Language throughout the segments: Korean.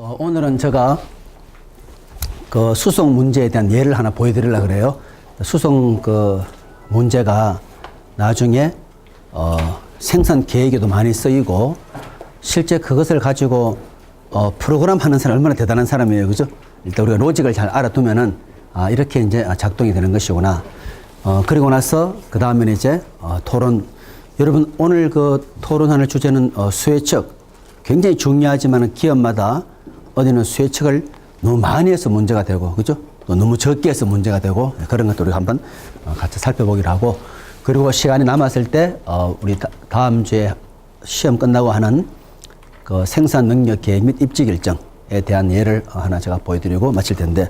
오늘은 제가 그 수송 문제에 대한 예를 하나 보여드리려고 그래요. 수송 그 문제가 나중에 생산 계획에도 많이 쓰이고 실제 그것을 가지고 프로그램 하는 사람 얼마나 대단한 사람이에요. 그죠? 일단 우리가 로직을 잘 알아두면은 이렇게 이제 작동이 되는 것이구나. 그리고 나서 그 다음에는 이제 토론. 여러분 오늘 그 토론하는 주제는 수혜측. 굉장히 중요하지만 기업마다 어디는 수혜측을 너무 많이 해서 문제가 되고, 그죠? 또 너무 적게 해서 문제가 되고, 그런 것도 우리가 한번 같이 살펴보기로 하고, 그리고 시간이 남았을 때, 우리 다음 주에 시험 끝나고 하는 그 생산 능력 계획 및 입지 결정에 대한 예를 하나 제가 보여드리고 마칠 텐데,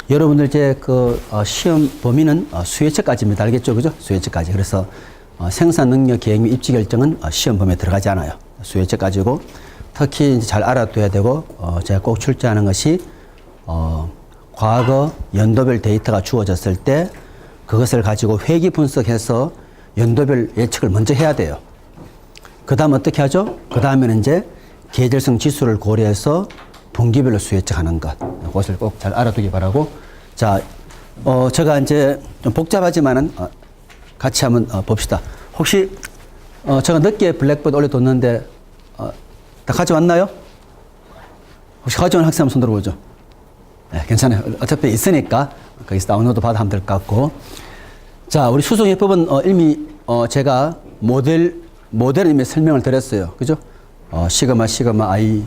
여러분들 이제 그 시험 범위는 수혜측까지입니다. 알겠죠? 그죠? 수혜측까지. 그래서 생산 능력 계획 및 입지 결정은 시험 범위에 들어가지 않아요. 수혜측까지고, 특히 이제 잘 알아둬야 되고, 제가 꼭 출제하는 것이, 과거 연도별 데이터가 주어졌을 때 그것을 가지고 회귀 분석해서 연도별 예측을 먼저 해야 돼요. 그 다음 어떻게 하죠? 그 다음에는 이제 계절성 지수를 고려해서 분기별로 수예측하는 것. 그것을 꼭 잘 알아두기 바라고. 자, 제가 이제 좀 복잡하지만은 같이 한번 봅시다. 혹시 제가 늦게 블랙보드 올려뒀는데 다 가져왔나요? 혹시 가져온 학생 한번 손 들어보죠. 네, 괜찮아요. 어차피 있으니까 거기서 다운로드 받아 하면 될 것 같고. 자, 우리 수송예법은 이미 제가 모델을 이미 설명을 드렸어요. 그죠? 시그마 I,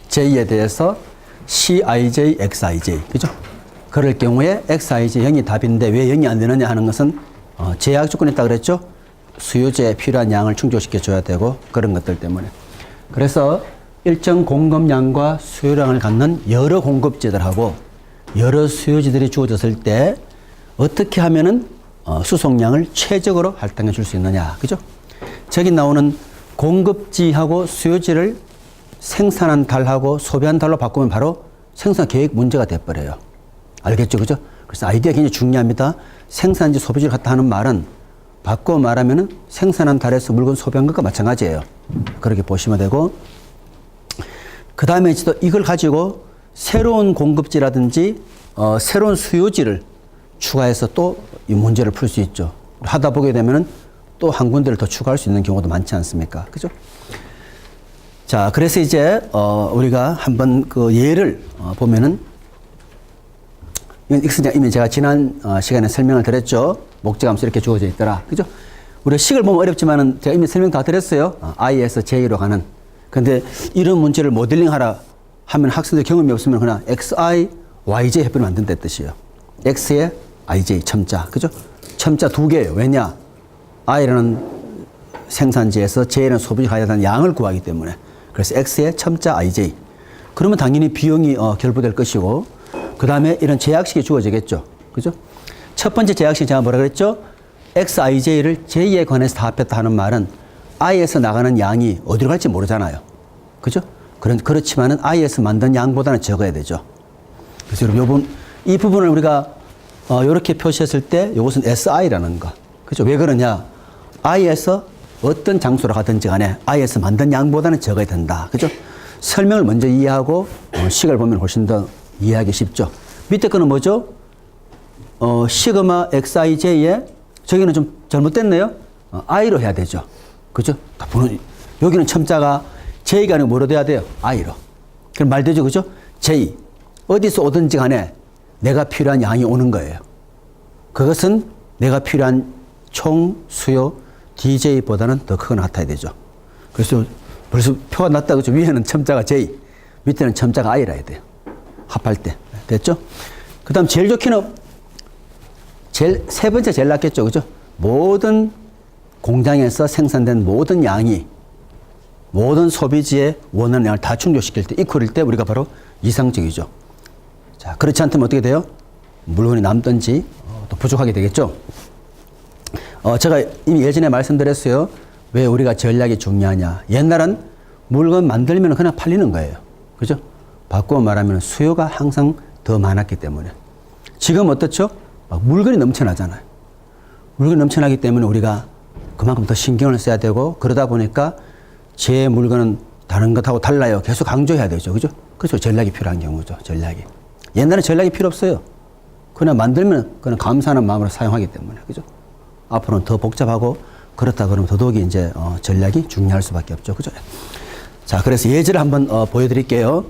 J에 대해서 CIJ, XIJ. 그죠? 그럴 경우에 XIJ 0이 답인데 왜 0이 안 되느냐 하는 것은 제약 조건이 있다 그랬죠? 수요제에 필요한 양을 충족시켜 줘야 되고 그런 것들 때문에. 그래서 일정 공급량과 수요량을 갖는 여러 공급지들하고 여러 수요지들이 주어졌을 때 어떻게 하면은 수송량을 최적으로 할당해 줄 수 있느냐. 그죠? 저기 나오는 공급지하고 수요지를 생산한 달하고 소비한 달로 바꾸면 바로 생산 계획 문제가 돼버려요. 알겠죠? 그죠? 그래서 아이디어가 굉장히 중요합니다. 생산지 소비지를 갖다 하는 말은 바꿔 말하면은 생산한 달에서 물건 소비한 것과 마찬가지예요. 그렇게 보시면 되고, 그 다음에 이걸 가지고 새로운 공급지라든지 새로운 수요지를 추가해서 또 이 문제를 풀 수 있죠. 하다 보게 되면은 또 한 군데를 더 추가할 수 있는 경우도 많지 않습니까? 그죠? 자, 그래서 이제 우리가 한번 그 예를 보면은 이미 제가 지난 시간에 설명을 드렸죠. 목적함수 이렇게 주어져 있더라. 그죠? 우리가 식을 보면 어렵지만은 제가 이미 설명 다 드렸어요. I에서 J로 가는. 근데 이런 문제를 모델링 하라 하면 학생들 경험이 없으면 그냥 XI, YJ 해버리면 안 된다는 뜻이에요. X에 IJ 첨자. 그죠? 첨자 두 개예요. 왜냐? I라는 생산지에서 J라는 소비지 가야 되는 양을 구하기 때문에. 그래서 X에 첨자 IJ. 그러면 당연히 비용이 결부될 것이고, 그 다음에 이런 제약식이 주어지겠죠. 그죠? 첫 번째 제약식 제가 뭐라 그랬죠? XIJ를 J에 관해서 다 합했다 하는 말은 I에서 나가는 양이 어디로 갈지 모르잖아요. 그죠? 그렇지만은 I에서 만든 양보다는 적어야 되죠. 그래서 여러분, 이 부분을 우리가 이렇게 표시했을 때 이것은 SI라는 거. 그죠? 왜 그러냐? I에서 어떤 장소로 가든지 간에 I에서 만든 양보다는 적어야 된다. 그죠? 설명을 먼저 이해하고 식을 보면 훨씬 더 이해하기 쉽죠. 밑에 거는 뭐죠? 시그마 XIJ에 저기는 좀 잘못됐네요. I로 해야 되죠. 그죠? 여기는 첨자가 J가 아니고 뭐로 돼야 돼요? I로. 그럼 말 되죠? 그죠? J. 어디서 오든지 간에 내가 필요한 양이 오는 거예요. 그것은 내가 필요한 총 수요 DJ보다는 더 크거나 같아야 되죠. 그래서 벌써 표가 났다. 그죠? 위에는 첨자가 J, 밑에는 첨자가 I라 해야 돼요. 합할 때. 됐죠? 그 다음 제일 좋기는 세 번째 제일 낫겠죠. 그죠? 모든 공장에서 생산된 모든 양이 모든 소비지의 원하는 양을 다 충족시킬 때 이퀄일 때 우리가 바로 이상적이죠. 자, 그렇지 않다면 어떻게 돼요? 물건이 남든지 또 부족하게 되겠죠. 제가 이미 예전에 말씀드렸어요. 왜 우리가 전략이 중요하냐. 옛날은 물건 만들면 그냥 팔리는 거예요. 그죠? 바꾸어 말하면 수요가 항상 더 많았기 때문에. 지금 어떻죠? 물건이 넘쳐나잖아요. 물건이 넘쳐나기 때문에 우리가 그만큼 더 신경을 써야 되고, 그러다 보니까 제 물건은 다른 것하고 달라요. 계속 강조해야 되죠. 그죠? 그렇죠. 전략이 필요한 경우죠. 전략이. 옛날에 전략이 필요 없어요. 그냥 만들면 그냥 감사하는 마음으로 사용하기 때문에. 그죠? 앞으로는 더 복잡하고 그렇다 그러면 더더욱이 이제 전략이 중요할 수밖에 없죠. 그죠? 자, 그래서 예제를 한번 보여드릴게요.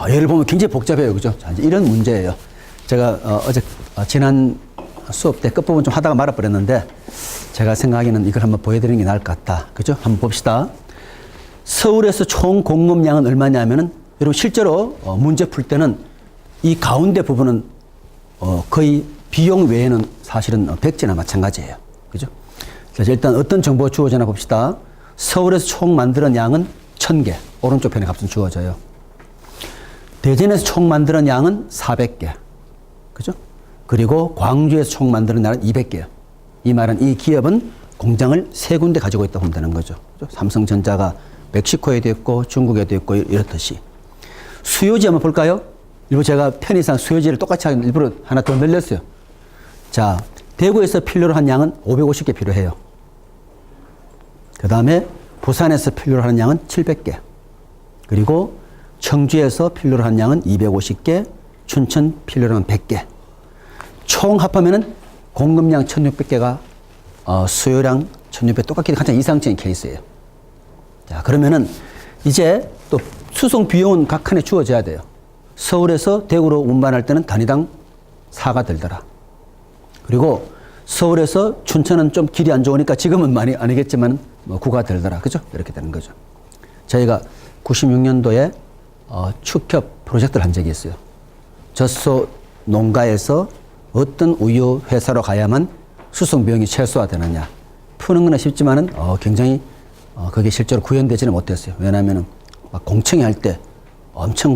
예를 보면 굉장히 복잡해요. 그죠? 자, 이제 이런 문제예요. 제가 어제 지난 수업 때 끝부분 좀 하다가 말아버렸는데 제가 생각하기에는 이걸 한번 보여드리는 게 나을 것 같다. 그죠? 한번 봅시다. 서울에서 총 공급량은 얼마냐면은 여러분 실제로 문제 풀 때는 이 가운데 부분은 거의 비용 외에는 사실은 백지나 마찬가지예요. 그죠? 그래서 일단 어떤 정보가 주어지나 봅시다. 서울에서 총 만드는 양은 1000개. 오른쪽 편에 값은 주어져요. 대전에서 총 만드는 양은 400개. 그죠? 그리고 광주에서 총 만드는 양은 200개요. 이 말은 이 기업은 공장을 3군데 가지고 있다고 보면 되는 거죠. 그죠? 삼성전자가 멕시코에도 있고 중국에도 있고 이렇듯이. 수요지 한번 볼까요? 일부 제가 편의상 수요지를 똑같이 하기 일부러 하나 더 늘렸어요. 자, 대구에서 필요로 한 양은 550개 필요해요. 그 다음에 부산에서 필요로 하는 양은 700개. 그리고 청주에서 필요로 하는 양은 250개, 춘천 필요로 하는 100개. 총 합하면은 공급량 1600개가 수요량 1600 똑같게 가장 이상적인 케이스예요. 자, 그러면은 이제 또 수송 비용은 각 칸에 주어져야 돼요. 서울에서 대구로 운반할 때는 단위당 4가 들더라. 그리고 서울에서 춘천은 좀 길이 안 좋으니까 지금은 많이 아니겠지만 9가 들더라. 그죠? 이렇게 되는 거죠. 저희가 96년도에 축협 프로젝트를 한 적이 있어요. 젖소 농가에서 어떤 우유 회사로 가야만 수송 비용이 최소화되느냐. 푸는 건 쉽지만은 굉장히 그게 실제로 구현되지는 못했어요. 왜냐하면은 막 공청회 할 때 엄청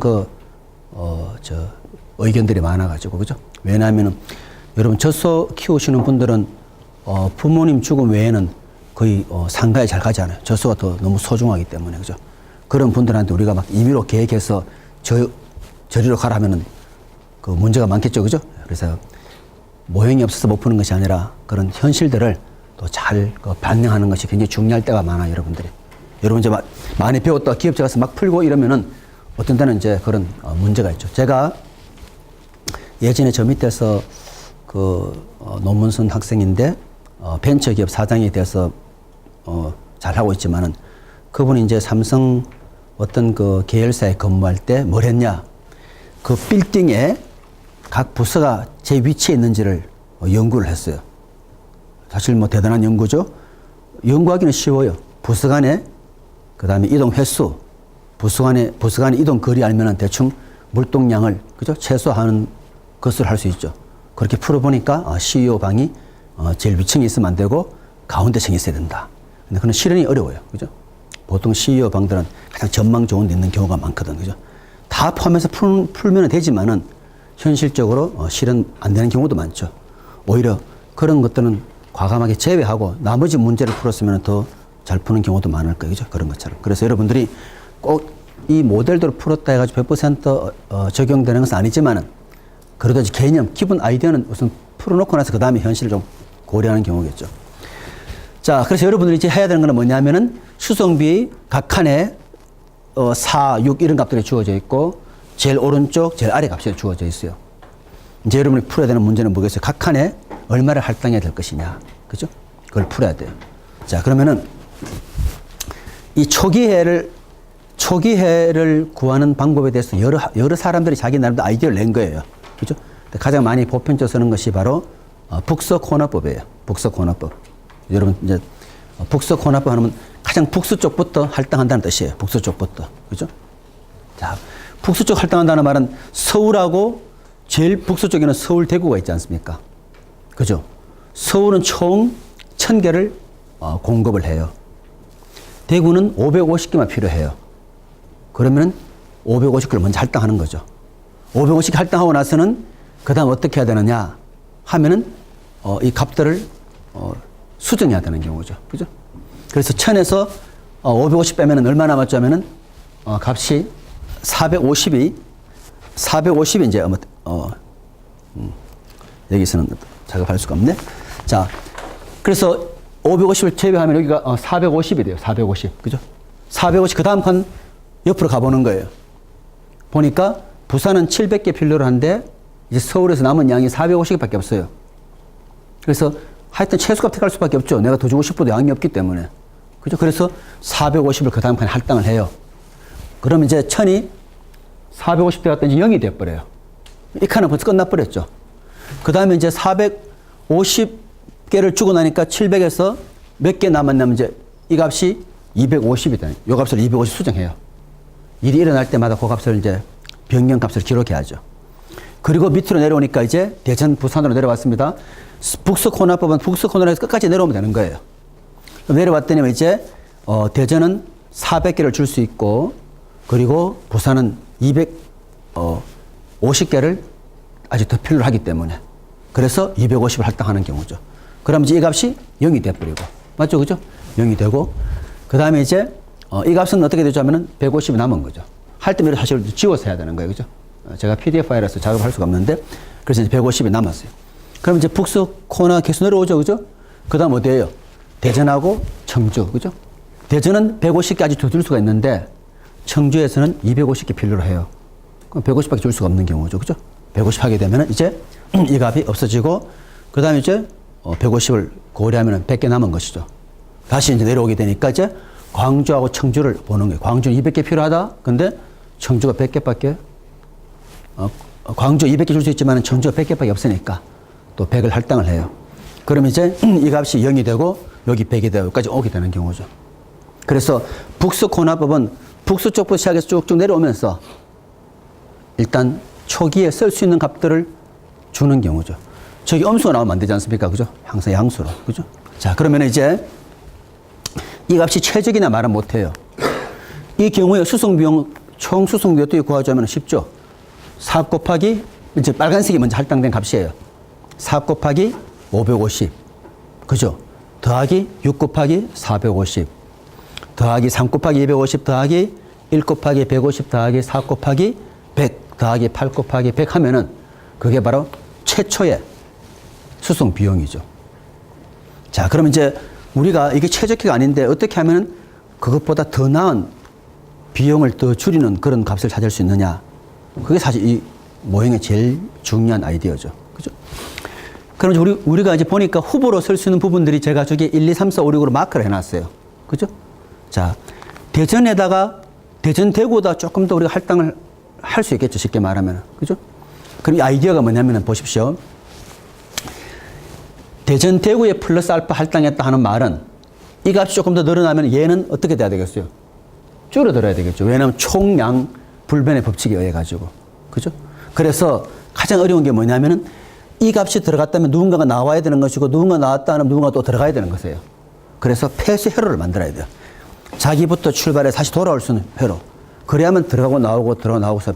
의견들이 많아가지고, 그죠? 왜냐하면은 여러분 젖소 키우시는 분들은 부모님 죽음 외에는 거의 상가에 잘 가지 않아요. 젖소가 더 너무 소중하기 때문에, 그죠? 그런 분들한테 우리가 막 임의로 계획해서 저리로 가라면은 그 문제가 많겠죠, 그죠? 그래서 모형이 없어서 못 푸는 것이 아니라 그런 현실들을 또 잘 반영하는 것이 굉장히 중요할 때가 많아요, 여러분들이. 여러분 이제 많이 배웠다 기업체 가서 막 풀고 이러면은 어떤 때는 이제 그런 문제가 있죠. 제가 예전에 저 밑에서 논문 쓴 학생인데 벤처기업 사장이 돼서 잘 하고 있지만은 그분이 이제 삼성 어떤 그 계열사에 근무할 때 뭘 했냐. 그 빌딩에 각 부서가 제 위치에 있는지를 연구를 했어요. 사실 뭐 대단한 연구죠. 연구하기는 쉬워요. 부서 간에 그 다음에 이동 횟수, 부서 간에 이동 거리 알면은 대충 물동량을 그죠? 최소화하는 것을 할 수 있죠. 그렇게 풀어보니까 CEO 방이 제일 위층에 있으면 안 되고 가운데 층에 있어야 된다. 근데 그건 실현이 어려워요. 그죠? 보통 CEO 방들은 가장 전망 좋은 데 있는 경우가 많거든. 그죠? 다 포함해서 풀면 되지만은 현실적으로 실현 안 되는 경우도 많죠. 오히려 그런 것들은 과감하게 제외하고 나머지 문제를 풀었으면 더 잘 푸는 경우도 많을 거예요. 그죠? 그런 것처럼. 그래서 여러분들이 꼭 이 모델대로 풀었다 해가지고 100% 적용되는 것은 아니지만은 그래도 개념, 기본 아이디어는 우선 풀어놓고 나서 그 다음에 현실을 좀 고려하는 경우겠죠. 자, 그래서 여러분들이 이제 해야 되는 건 뭐냐면은 수송비 각 칸에 4, 6 이런 값들이 주어져 있고 제일 오른쪽, 제일 아래 값이 주어져 있어요. 이제 여러분이 풀어야 되는 문제는 뭐겠어요? 각 칸에 얼마를 할당해야 될 것이냐. 그죠? 그걸 풀어야 돼요. 자, 그러면은 이 초기해를 구하는 방법에 대해서 여러 사람들이 자기 나름대로 아이디어를 낸 거예요. 그죠? 가장 많이 보편적으로 쓰는 것이 바로 북서코너법이에요. 북서코너법. 여러분 이제 북서코너법 하면 가장 북서 쪽부터 할당한다는 뜻이에요. 북서 쪽부터. 그죠? 자, 북서 쪽 할당한다는 말은 서울하고 제일 북서 쪽에는 서울 대구가 있지 않습니까? 그죠? 서울은 총 1000개를 공급을 해요. 대구는 550개만 필요해요. 그러면 550개를 먼저 할당하는 거죠. 550개 할당하고 나서는 그 다음 어떻게 해야 되느냐 하면은 이 값들을 수정해야 되는 경우죠. 그죠? 그래서 1000에서 550 빼면은 얼마 남았죠 하면은 값이 450이 이제 여기서는 작업할 수가 없네. 자, 그래서 550을 제외하면 여기가 450이 돼요. 450. 그죠? 450, 그 다음 칸 옆으로 가보는 거예요. 보니까 부산은 700개 필요로 한데 이제 서울에서 남은 양이 450개밖에 없어요. 그래서 하여튼 최소값 택할 수밖에 없죠. 내가 더 주고 싶어도 양이 없기 때문에. 그죠? 그래서 450을 그 다음 판에 할당을 해요. 그러면 이제 1000이 450 들어갔더니 0이 돼버려요. 이 칸은 벌써 끝나버렸죠. 그 다음에 이제 450개를 주고 나니까 700에서 몇 개 남았냐면 이제 이 값이 250이 되요. 이 값을 250 수정해요. 일이 일어날 때마다 그 값을 이제 변경 값을 기록해야죠. 그리고 밑으로 내려오니까 이제 대전, 부산으로 내려왔습니다. 북서코너법은 북서코너에서 끝까지 내려오면 되는 거예요. 내려왔더니 이제 대전은 400개를 줄 수 있고 그리고 부산은 250개를 아직 더 필요로 하기 때문에 그래서 250을 할당하는 경우죠. 그럼 이제 이 값이 0이 돼버리고 맞죠? 그죠? 0이 되고 그 다음에 이제 이 값은 어떻게 되죠 하면은 150이 남은 거죠. 할 때면 사실 지워서 해야 되는 거예요. 그죠? 제가 PDF 파일에서 작업할 수가 없는데 그래서 이제 150이 남았어요. 그럼 이제 북서코너 계속 내려오죠. 그죠? 그 다음 어디예요? 대전하고 청주. 그죠? 대전은 150개까지 더 줄 수가 있는데 청주에서는 250개 필요로 해요. 그럼 150밖에 줄 수가 없는 경우죠. 그죠? 150 하게 되면 이제 이 값이 없어지고 그 다음에 이제 150을 고려하면 100개 남은 것이죠. 다시 이제 내려오게 되니까 이제 광주하고 청주를 보는 거예요. 광주는 200개 필요하다. 근데 청주가 100개밖에 광주 200개 줄 수 있지만 청주가 100개밖에 없으니까 또 100을 할당을 해요. 그러면 이제 이 값이 0이 되고 여기 100이 되고 여기까지 오게 되는 경우죠. 그래서 북서코너법은 북서쪽부터 시작해서 쭉쭉 내려오면서 일단 초기에 쓸 수 있는 값들을 주는 경우죠. 저기 음수가 나오면 안 되지 않습니까? 그죠? 항상 양수로. 그죠? 자, 그러면 이제 이 값이 최적이냐 말은 못해요. 이 경우에 수송비용, 총 수송비 어떻게 구하자면 쉽죠? 4 곱하기, 이제 빨간색이 먼저 할당된 값이에요. 4 곱하기 550. 그죠? 더하기 6 곱하기 450. 더하기 3 곱하기 250 더하기 1 곱하기 150 더하기 4 곱하기 100 더하기 8 곱하기 100 하면은 그게 바로 최초의 수송 비용이죠. 자, 그럼 이제 우리가 이게 최적화가 아닌데 어떻게 하면은 그것보다 더 나은 비용을 더 줄이는 그런 값을 찾을 수 있느냐. 그게 사실 이 모형의 제일 중요한 아이디어죠. 그죠? 그럼 이제 우리가 이제 보니까 후보로 쓸 수 있는 부분들이 제가 저기 1, 2, 3, 4, 5, 6으로 마크를 해놨어요. 그죠? 자, 대전에다가 대전 대구보다 조금 더 우리가 할당을 할 수 있겠죠. 쉽게 말하면. 그죠? 그럼 이 아이디어가 뭐냐면 보십시오. 대전 대구에 플러스 알파 할당했다 하는 말은 이 값이 조금 더 늘어나면 얘는 어떻게 돼야 되겠어요? 줄어들어야 되겠죠. 왜냐하면 총량 불변의 법칙에 의해 가지고. 그죠? 그래서 가장 어려운 게 뭐냐면은 이 값이 들어갔다면 누군가가 나와야 되는 것이고 누군가 나왔다 하면 누군가 또 들어가야 되는 것이에요. 그래서 폐수 회로를 만들어야 돼요. 자기부터 출발해 다시 돌아올 수 있는 회로. 그래야만 들어가고 나오고 들어가고 나오고서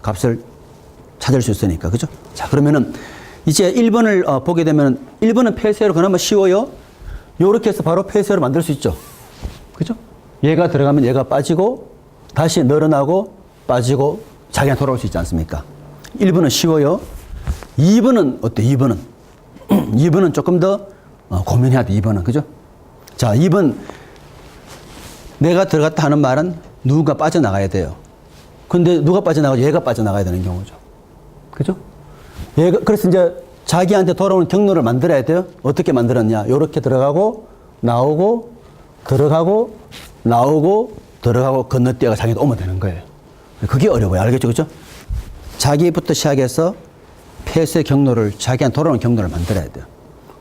값을 찾을 수 있으니까. 그죠? 자, 그러면은 이제 1번을 보게 되면 1번은 폐쇄로 그나마 쉬워요. 요렇게 해서 바로 폐쇄로 만들 수 있죠. 그죠? 얘가 들어가면 얘가 빠지고 다시 늘어나고 빠지고 자기가 돌아올 수 있지 않습니까? 1번은 쉬워요. 2번은 어때? 2번은 2번은 조금 더 고민해야 돼. 2번은. 그죠? 자, 2번 내가 들어갔다 하는 말은 누가 빠져나가야 돼요. 근데 누가 빠져나가죠? 얘가 빠져나가야 되는 경우죠. 그죠? 얘가, 그래서 이제 자기한테 돌아오는 경로를 만들어야 돼요. 어떻게 만들었냐? 요렇게 들어가고, 나오고, 들어가고, 나오고, 들어가고, 건너뛰어가 자기도 오면 되는 거예요. 그게 어려워요. 알겠죠? 그죠? 자기부터 시작해서 폐쇄 경로를, 자기한테 돌아오는 경로를 만들어야 돼요.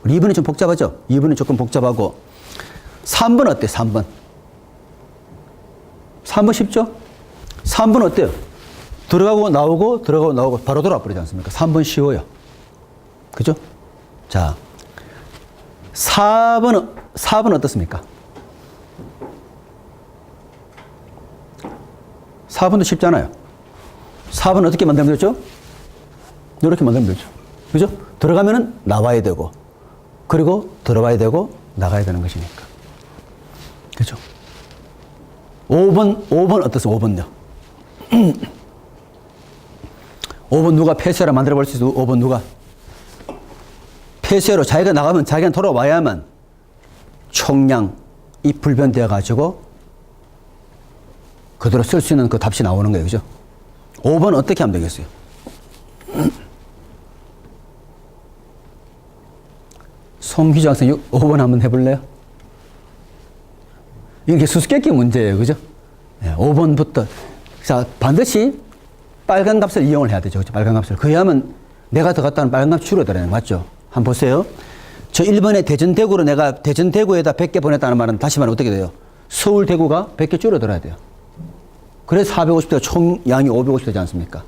우리 2번이 좀 복잡하죠? 2번이 조금 복잡하고. 3번 어때요? 3번. 3번 쉽죠? 3번 어때요? 들어가고 나오고 들어가고 나오고 바로 돌아와 버리지 않습니까? 3번 쉬워요. 그죠? 자, 4번 어떻습니까? 4번도 쉽잖아요. 4번 어떻게 만들면 되죠? 이렇게 만들면 되죠. 그죠? 들어가면은 나와야 되고, 그리고 들어와야 되고, 나가야 되는 것이니까. 그죠? 5번 어떠세요? 5번요. 5번 누가 폐쇄로 만들어 볼 수 있어요? 5번 누가? 폐쇄로 자기가 나가면 자기가 돌아와야만 총량이 불변되어 가지고 그대로 쓸 수 있는 그 답이 나오는 거예요. 그죠? 5번 어떻게 하면 되겠어요? 송기주 학생 5번 한번 해볼래요? 이게 수수께끼 문제예요. 그죠? 5번부터. 자, 반드시 빨간 값을 이용을 해야 되죠. 그죠? 빨간 값을. 그래야 하면 내가 들어갔다는 빨간 값이 줄어들어요. 맞죠? 한번 보세요. 저 1번에 대전-대구로 내가 대전-대구에다 100개 보냈다는 말은 다시 말하면 어떻게 돼요? 서울-대구가 100개 줄어들어야 돼요. 그래서 450대가 총 양이 550 되지 않습니까?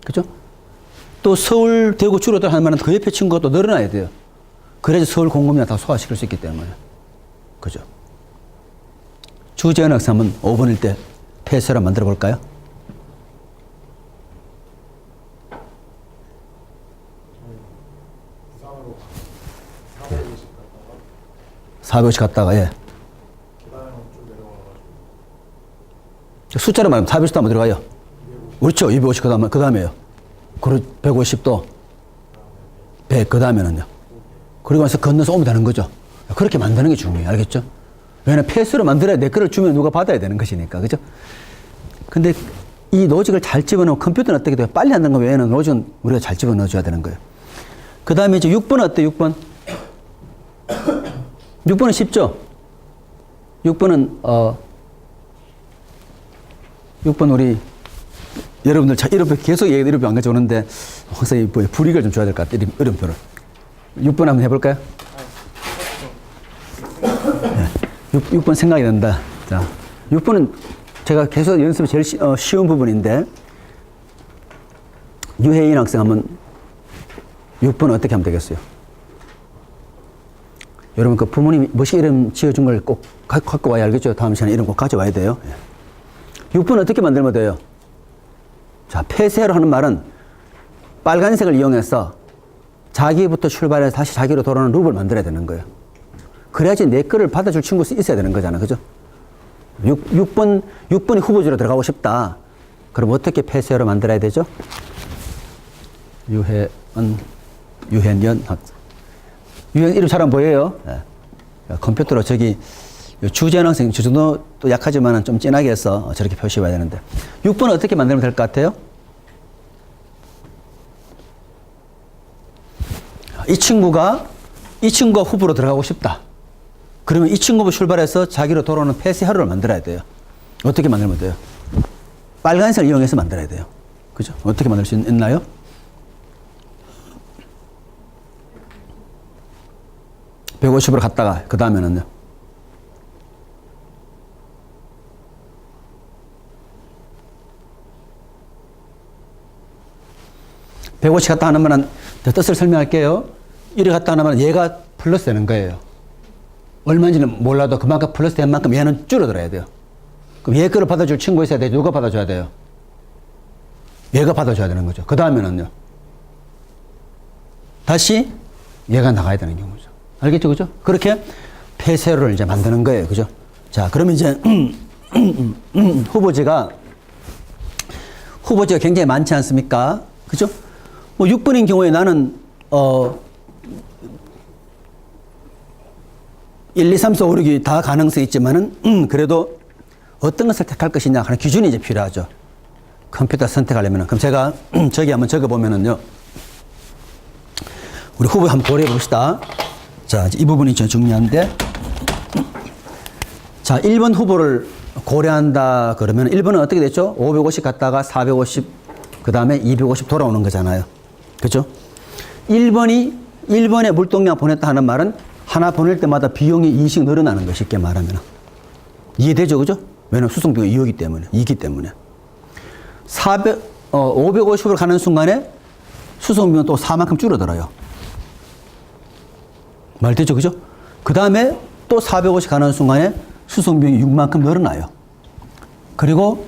그죠? 또 서울-대구 줄어들어 하는 말은 그 옆에 친구가 또 늘어나야 돼요. 그래야지 서울 공급량 다 소화시킬 수 있기 때문에. 그죠? 주재현 학생 한번 5번일 때 폐쇄를 만들어 볼까요? 450 갔다가, 예. 숫자로 말하면 450도 한번 들어가요. 그렇죠. 250, 그 다음에요. 그리고 150도, 100, 그 다음에는요. 그리고 와서 건너서 오면 되는 거죠. 그렇게 만드는 게 중요해요. 알겠죠? 왜냐면 폐수로 만들어야 내 거를 주면 누가 받아야 되는 것이니까. 그죠? 근데 이 로직을 잘 집어넣으면 컴퓨터는 어떻게 돼요? 빨리 한다는 거 외에는 로직은 우리가 잘 집어넣어줘야 되는 거예요. 그 다음에 이제 6번 어때요? 6번? 6번은 쉽죠? 6번은, 6번 우리 여러분들 이름표 계속 얘기해도 이름표 안 가져오는데 항상 이 불이익을 좀 줘야 될 것 같아요. 이름표를. 6번 한번 해볼까요? 네, 6번 생각이 난다. 자, 6번은 제가 계속 연습이 제일 쉬운 부분인데 유혜인 학생 한번 6번 어떻게 하면 되겠어요? 여러분 그 부모님이 뭐시 이름 지어준 걸 꼭 갖고 와야 알겠죠? 다음 시간에 이름 꼭 가져와야 돼요. 6번 어떻게 만들면 돼요? 자, 폐쇄로 하는 말은 빨간색을 이용해서 자기부터 출발해서 다시 자기로 돌아오는 룹을 만들어야 되는 거예요. 그래야지 내 거를 받아줄 친구 있어야 되는 거잖아. 그죠? 6번이 후보지로 들어가고 싶다. 그럼 어떻게 폐쇄로 만들어야 되죠? 유혜연 학생. 유혜연 이름 잘 안 보여요? 네. 컴퓨터로 저기 주재현 학생 저 정도 또 약하지만 좀 진하게 해서 저렇게 표시해야 되는데 6번 어떻게 만들면 될 것 같아요? 이 친구가 후보로 들어가고 싶다. 그러면 이 친구부터 출발해서 자기로 돌아오는 폐쇄 하루를 만들어야 돼요. 어떻게 만들면 돼요? 빨간색을 이용해서 만들어야 돼요. 그죠? 어떻게 만들 수 있나요? (150으로) 갔다가 그 다음에는요. (150) 갔다 하는 말은 뜻을 설명할게요. 이리 갔다 하는 말은 얘가 플러스 되는 거예요. 얼마인지는 몰라도 그만큼 플러스 된 만큼 얘는 줄어들어야 돼요. 그럼 얘 거를 받아줄 친구 있어야 돼. 누가 받아줘야 돼요? 얘가 받아줘야 되는 거죠. 그 다음에는요. 다시 얘가 나가야 되는 경우죠. 알겠죠? 그죠? 그렇게 폐쇄로를 이제 만드는 거예요. 그죠? 자, 그러면 이제, 후보지가 굉장히 많지 않습니까? 그죠? 뭐 6번인 경우에 나는, 1, 2, 3, 4, 5, 6이 다 가능성이 있지만은, 그래도 어떤 것을 택할 것이냐 하는 기준이 이제 필요하죠. 컴퓨터 선택하려면은. 그럼 제가 저기 한번 적어보면은요. 우리 후보 한번 고려해 봅시다. 자, 이 부분이 좀 중요한데. 자, 1번 후보를 고려한다 그러면 1번은 어떻게 됐죠? 550 갔다가 450, 그 다음에 250 돌아오는 거잖아요. 그죠? 1번에 물동량 보냈다 하는 말은 하나 보낼 때마다 비용이 2씩 늘어나는 거 쉽게 말하면. 이해되죠? 그죠? 왜냐면 수송 비용이 2이기 때문에. 550으로 가는 순간에 수송 비용은 또 4만큼 줄어들어요. 말되죠? 그죠? 그 다음에 또 450 가는 순간에 수송 비용이 6만큼 늘어나요. 그리고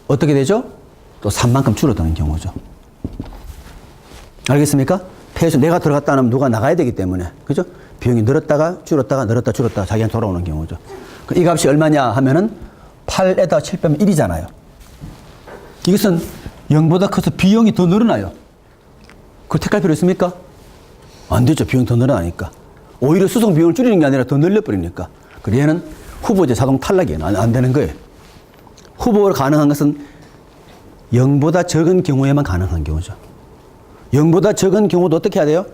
어떻게 되죠? 또 3만큼 줄어드는 경우죠. 알겠습니까? 폐쇄 내가 들어갔다 하면 누가 나가야 되기 때문에. 그죠? 비용이 늘었다가 줄었다가 자기한테 돌아오는 경우죠. 이 값이 얼마냐 하면은 8에다 7 빼면 1이잖아요. 이것은 0보다 커서 비용이 더 늘어나요. 그걸 택할 필요 있습니까? 안 되죠. 비용이 더 늘어나니까. 오히려 수송 비용을 줄이는 게 아니라 더 늘려버리니까. 그래서 얘는 후보제 자동 탈락이에요. 안 되는 거예요. 후보로 가능한 것은 0보다 적은 경우에만 가능한 경우죠. 0보다 적은 경우도 어떻게 해야 돼요?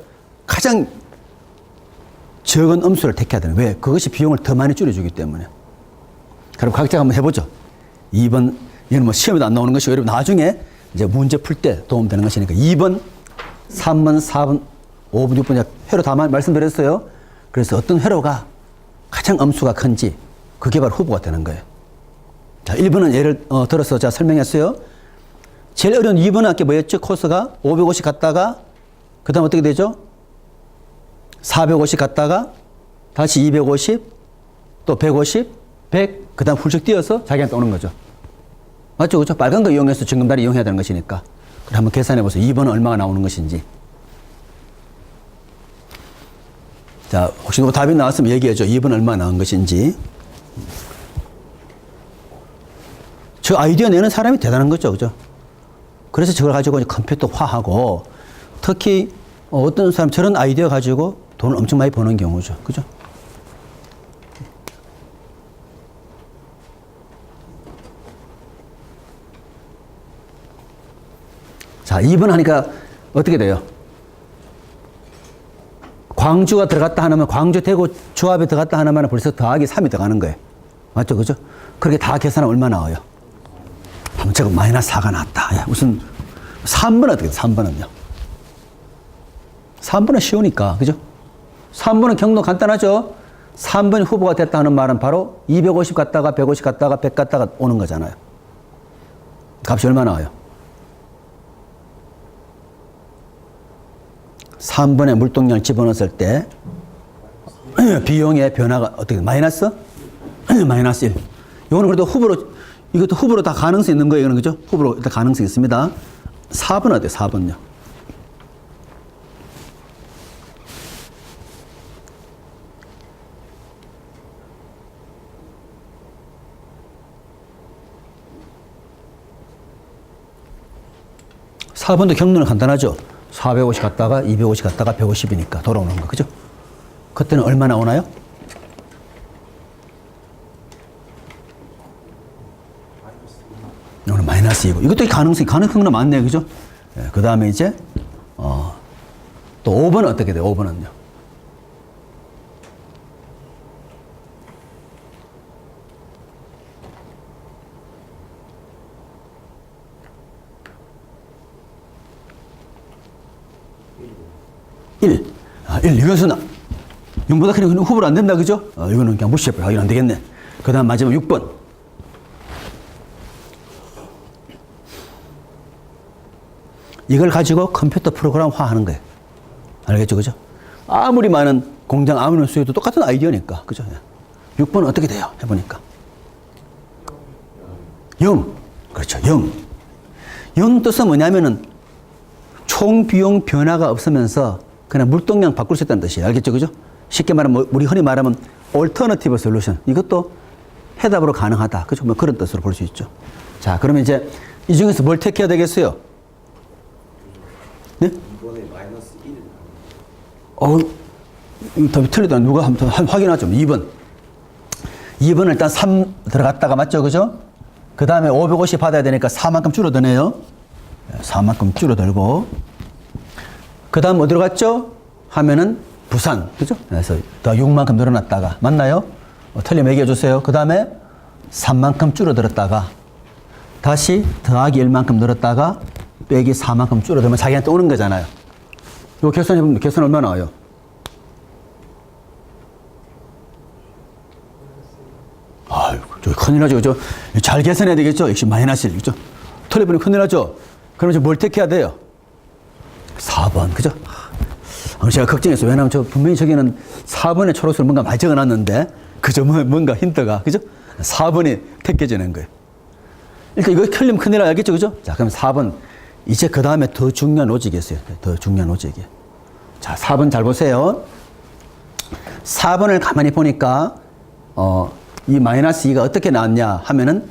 가장 적은 음수를 택해야 되는 거예요. 왜? 그것이 비용을 더 많이 줄여주기 때문에. 그럼 각자 한번 해보죠. 2번, 이건 뭐 시험에도 안 나오는 것이고, 여러분 나중에 이제 문제 풀 때 도움되는 것이니까 2번, 3번, 4번, 5번, 6번 회로 다 말씀드렸어요. 그래서 어떤 회로가 가장 음수가 큰지 그게 바로 후보가 되는 거예요. 자, 1번은 예를 들어서 제가 설명했어요. 제일 어려운 2번 학기 뭐였죠? 코스가 550 갔다가 그 다음 어떻게 되죠? 450 갔다가 다시 250 또 150, 100 그 다음 훌쩍 뛰어서 자기한테 오는 거죠. 맞죠? 그렇죠? 빨간 거 이용해서 징검다리 이용해야 되는 것이니까. 그럼 한번 계산해 보세요. 2번은 얼마가 나오는 것인지. 자, 혹시 뭐 답이 나왔으면 얘기해줘. 2번 얼마 나온 것인지. 저 아이디어 내는 사람이 대단한 거죠. 그죠? 그래서 저걸 가지고 컴퓨터화하고 특히 어떤 사람 저런 아이디어 가지고 돈을 엄청 많이 버는 경우죠. 그죠? 자, 2번 하니까 어떻게 돼요? 광주가 들어갔다 하면 광주 대구 조합에 들어갔다 하면 벌써 더하기 3이 들어가는 거예요. 맞죠? 그죠? 그렇게 다 계산하면 얼마 나와요? 한번 제가 마이너스 4가 나왔다. 야, 무슨 3번은 어떻게 돼요? 3번은요? 3번은 쉬우니까. 그죠? 3번은 경로 간단하죠? 3번이 후보가 됐다 하는 말은 바로 250 갔다가 150 갔다가 100 갔다가 오는 거잖아요. 값이 얼마 나와요? 3번에 물동량을 집어넣었을 때 비용의 변화가 어떻게 돼? 마이너스? 마이너스 1. 이거는 그래도 후보로, 이것도 후보로 다 가능성이 있는 거예요. 이거는 그죠? 후보로 다 가능성이 있습니다. 4번 어때요? 4번요. (4번도) 경로는 간단하죠. 450 갔다가 250 갔다가 150이니까 돌아오는 거. 그죠? 그때는 얼마 나오나요? 오늘 마이너스 2고. 이것도 가능성은 많네요. 그죠? 네, 그 다음에 이제, 또 5번은 어떻게 돼요? 5번은요. 이것은 0보다 큰 후보로 안 된다. 그죠? 이거는 그냥 무시해버려. 이건 안 되겠네. 그 다음 마지막 6번. 이걸 가지고 컴퓨터 프로그램화 하는 거예요. 알겠죠? 그죠? 아무리 많은 공장, 아무리 많은 수요도 똑같은 아이디어니까. 그죠? 6번은 어떻게 돼요? 해보니까. 0. 그렇죠. 0. 0 뜻은 뭐냐면은 총 비용 변화가 없으면서 그냥 물동량 바꿀 수 있다는 뜻이에요. 알겠죠? 그죠? 쉽게 말하면, 우리 흔히 말하면, alternative solution. 이것도 해답으로 가능하다. 그죠? 뭐 그런 뜻으로 볼 수 있죠. 자, 그러면 이제 이 중에서 뭘 택해야 되겠어요? 네? 이번에 마이너스 1. 이거 답이 틀리다. 누가 한번 확인하죠. 2번. 2번은 일단 3 들어갔다가, 맞죠? 그죠? 그 다음에 550 받아야 되니까 4만큼 줄어드네요. 4만큼 줄어들고. 그 다음 어디로 갔죠? 하면은 부산. 그죠? 그래서 더 6만큼 늘어났다가. 맞나요? 틀리면 얘기해 주세요. 그 다음에 3만큼 줄어들었다가 다시 더하기 1만큼 늘었다가 빼기 4만큼 줄어들면 자기한테 오는 거잖아요. 이거 계산해보면 계산 얼마 나와요? 아이고, 저기 큰일 나죠. 그죠? 잘 계산해야 되겠죠? 역시 마이너스 1. 그죠? 틀려보면 큰일 나죠? 그럼 이제 뭘 택해야 돼요? 4번. 그죠? 제가 걱정했어요. 왜냐하면 저 분명히 저기는 4번에 초록색으로 뭔가 많이 적어놨는데, 그죠? 뭔가 힌트가. 그죠? 4번이 택해지는 거예요. 일단 이거 틀리면 큰일 알겠죠? 그죠? 자, 그럼 4번. 이제 그 다음에 더 중요한 로직이 있어요. 더 중요한 로직이. 자, 4번 잘 보세요. 4번을 가만히 보니까, 이 마이너스 2가 어떻게 나왔냐 하면은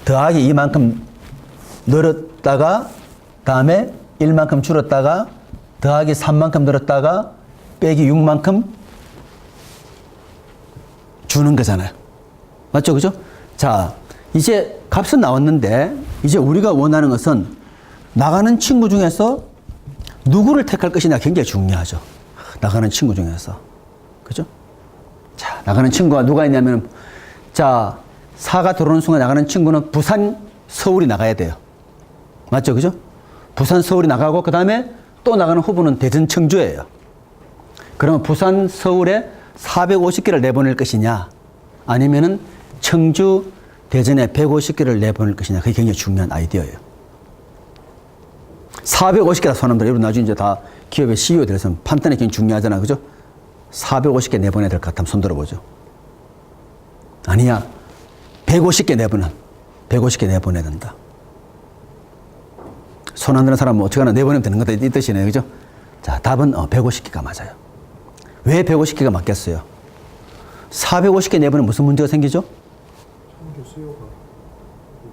더하기 2만큼 늘었다가 다음에 1만큼 줄었다가 더하기 3만큼 늘었다가 빼기 6만큼 주는 거잖아요. 맞죠? 그죠? 자, 이제 값은 나왔는데 이제 우리가 원하는 것은 나가는 친구 중에서 누구를 택할 것이냐 굉장히 중요하죠. 나가는 친구 중에서. 그죠? 자, 나가는 친구가 누가 있냐면, 자, 4가 들어오는 순간 나가는 친구는 부산, 서울이 나가야 돼요. 맞죠? 그죠? 부산, 서울이 나가고, 그 다음에 또 나가는 후보는 대전, 청주예요. 그러면 부산, 서울에 450개를 내보낼 것이냐, 아니면은 청주, 대전에 150개를 내보낼 것이냐, 그게 굉장히 중요한 아이디어예요. 450개라 사람들, 여러분 나중에 이제 다 기업의 CEO들에서 판단이 굉장히 중요하잖아. 그죠? 450개 내보내야 될 것 같으면 손 들어보죠. 아니야. 150개 내보내. 150개 내보내야 된다. 손 안 드는 사람은 어떻게 하나 내보내면 되는 거다. 이 뜻이네요. 그죠? 자, 답은 150개가 맞아요. 왜 150개가 맞겠어요? 450개 내보내면 무슨 문제가 생기죠? 청주 수요가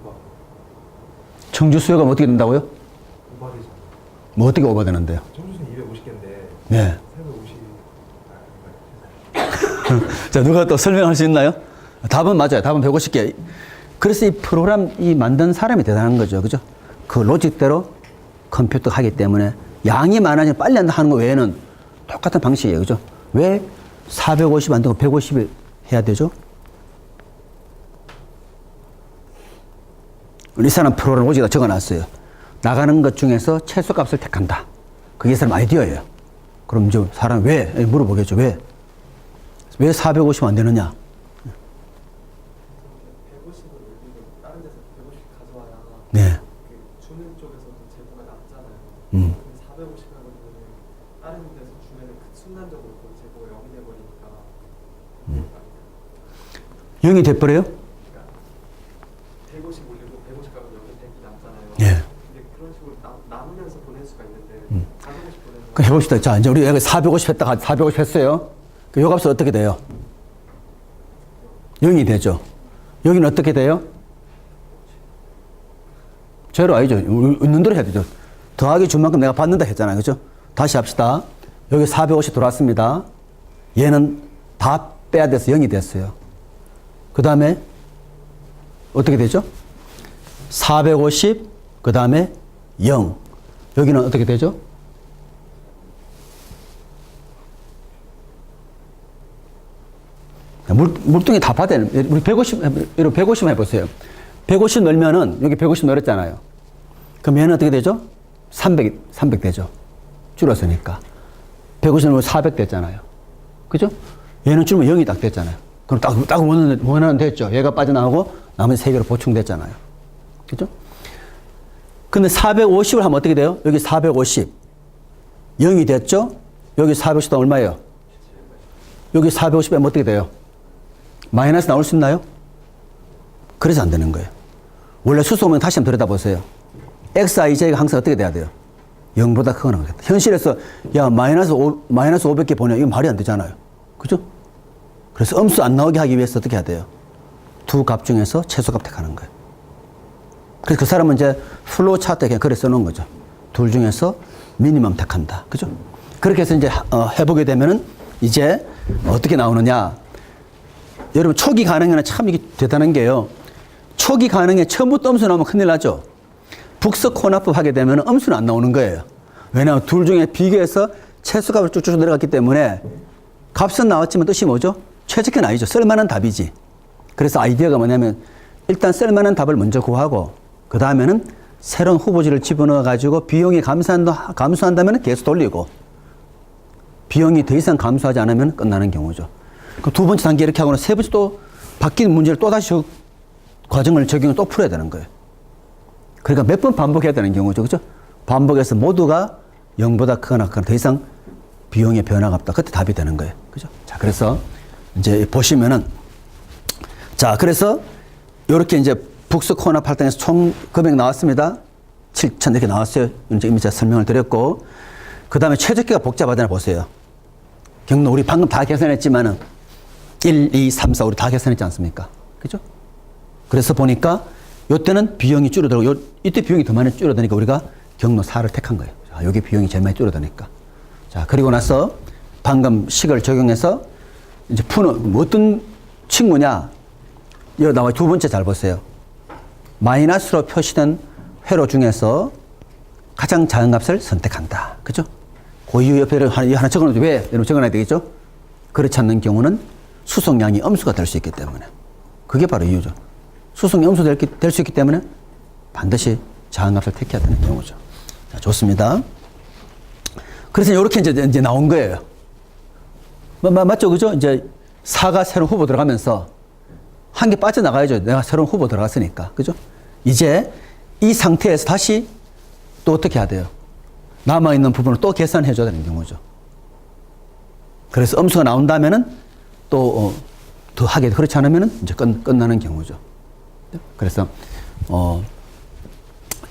오버. 청주 수요가 어떻게 된다고요? 오버되잖아요. 뭐 어떻게 오버되는데요? 청주는 250개인데 네. 350. 자, 누가 또 설명할 수 있나요? 답은 맞아요. 답은 150개. 그래서 이 프로그램 이 만든 사람이 대단한 거죠. 그죠? 그 로직대로 컴퓨터가 하기 때문에 양이 많아지면 빨리 한다 하는 거 외에는 똑같은 방식이에요. 그죠? 왜 450 안 되고 150을 해야 되죠? 이 사람 프로그램 로직에다 적어놨어요. 나가는 것 중에서 최소값을 택한다. 그게 이 사람 아이디어예요. 그럼 이제 사람 왜? 물어보겠죠. 왜? 왜 450 안 되느냐? 150을 올리고 다른 데서 150 가져와야 네. 주는 쪽에서도 재고가 남잖아요. 450 하면 다른 데서 주면 순간적으로 그 재고가 0이 돼버리니까 0이 돼버려요? 150 올리고 150 가면 0이 되기 남잖아요. 예. 근데 그런 식으로 남으면서 보낼 수가 있는데 450 보내면 그 해봅시다. 자, 이제 우리 여기 450 했다가 450 했어요. 그 요 값은 어떻게 돼요? 0이 되죠. 여기는 어떻게 돼요? 제로 아니죠. 있는 대로 해야 되죠. 더하기 준 만큼 내가 받는다 했잖아요. 그죠? 다시 합시다. 여기 450 들어왔습니다. 얘는 다 빼야 돼서 0이 됐어요. 그 다음에 어떻게 되죠? 450, 그 다음에 0. 여기는 어떻게 되죠? 물뚱이 다 받아야 돼요. 우리 150 해보세요. 150 넣으면은, 여기 150 넣었잖아요. 그럼 얘는 어떻게 되죠? 300 되죠. 줄었으니까. 150 넣으면 400 됐잖아요. 그죠? 얘는 줄면 0이 딱 됐잖아요. 그럼 딱 원하는 됐죠. 얘가 빠져나오고 나머지 3개로 보충됐잖아요. 그죠? 근데 450을 하면 어떻게 돼요? 여기 450. 0이 됐죠? 여기 450도 얼마예요? 여기 450 하면 어떻게 돼요? 마이너스 나올 수 있나요? 그래서 안 되는 거예요. 원래 수소 오면 다시 한번 들여다보세요. XIJ가 항상 어떻게 돼야 돼요? 0보다 크거나 그렇겠다. 현실에서 야 마이너스 500개 보내 이거 말이 안 되잖아요. 그죠? 그래서 음수 안 나오게 하기 위해서 어떻게 해야 돼요? 두 값 중에서 최소값 택하는 거예요. 그래서 그 사람은 이제 플로우 차트에 그냥 글에 써놓은 거죠. 둘 중에서 미니멈 택한다. 그죠? 그렇게 해서 이제 해보게 되면은 이제 어떻게 나오느냐? 여러분 초기 가능에는 참 이게 대단한 게요. 초기 가능에 처음부터 음수 나오면 큰일 나죠. 북석 혼합법 하게 되면 음수는 안 나오는 거예요. 왜냐하면 둘 중에 비교해서 최소값을 쭉쭉 내려갔기 때문에 값은 나왔지만 뜻이 뭐죠? 최적은 아니죠. 쓸만한 답이지. 그래서 아이디어가 뭐냐면 일단 쓸만한 답을 먼저 구하고 그 다음에는 새로운 후보지를 집어넣어 가지고 비용이 감소한다면 계속 돌리고 비용이 더 이상 감소하지 않으면 끝나는 경우죠. 그럼 두 번째 단계 이렇게 하고는 세 번째 또 바뀐 문제를 또 다시 과정을 적용을 또 풀어야 되는 거예요. 그러니까 몇 번 반복해야 되는 경우죠. 그죠? 반복해서 모두가 0보다 크거나 더 이상 비용의 변화가 없다. 그때 답이 되는 거예요. 그죠? 자, 그래서 이제 보시면은 자, 그래서 이렇게 이제 북석 혼합 할당에서 총 금액 나왔습니다. 7천 이렇게 나왔어요. 이제 이미 제가 설명을 드렸고. 그 다음에 최저가가 복잡하다나 보세요. 경로 우리 방금 다 계산했지만은 1, 2, 3, 4 우리 다 계산했지 않습니까? 그죠? 그래서 보니까 요때는 비용이 줄어들고 이때 비용이 더 많이 줄어드니까 우리가 경로 4를 택한 거예요. 자, 여기 비용이 제일 많이 줄어드니까. 자, 그리고 나서 방금 식을 적용해서 이제 푸는 뭐 어떤 친구냐? 여기 나와 두 번째 잘 보세요. 마이너스로 표시된 회로 중에서 가장 작은 값을 선택한다. 그죠? 그 이유 옆에 하나 적어놔도 왜? 이런 적어놔야 되겠죠? 그렇지 않는 경우는 수송량이 음수가 될 수 있기 때문에. 그게 바로 이유죠. 수송이 음수 될 수 있기 때문에 반드시 작은 값을 택해야 되는 경우죠. 자, 좋습니다. 그래서 이렇게 이제 나온 거예요. 맞죠? 그죠? 이제 4가 새로운 후보 들어가면서 한 개 빠져나가야죠. 내가 새로운 후보 들어갔으니까. 그죠? 이제 이 상태에서 다시 또 어떻게 해야 돼요? 남아있는 부분을 또 계산해줘야 되는 경우죠. 그래서 음수가 나온다면은 또, 더 하게 돼. 그렇지 않으면은 이제 끝나는 경우죠. 그래서,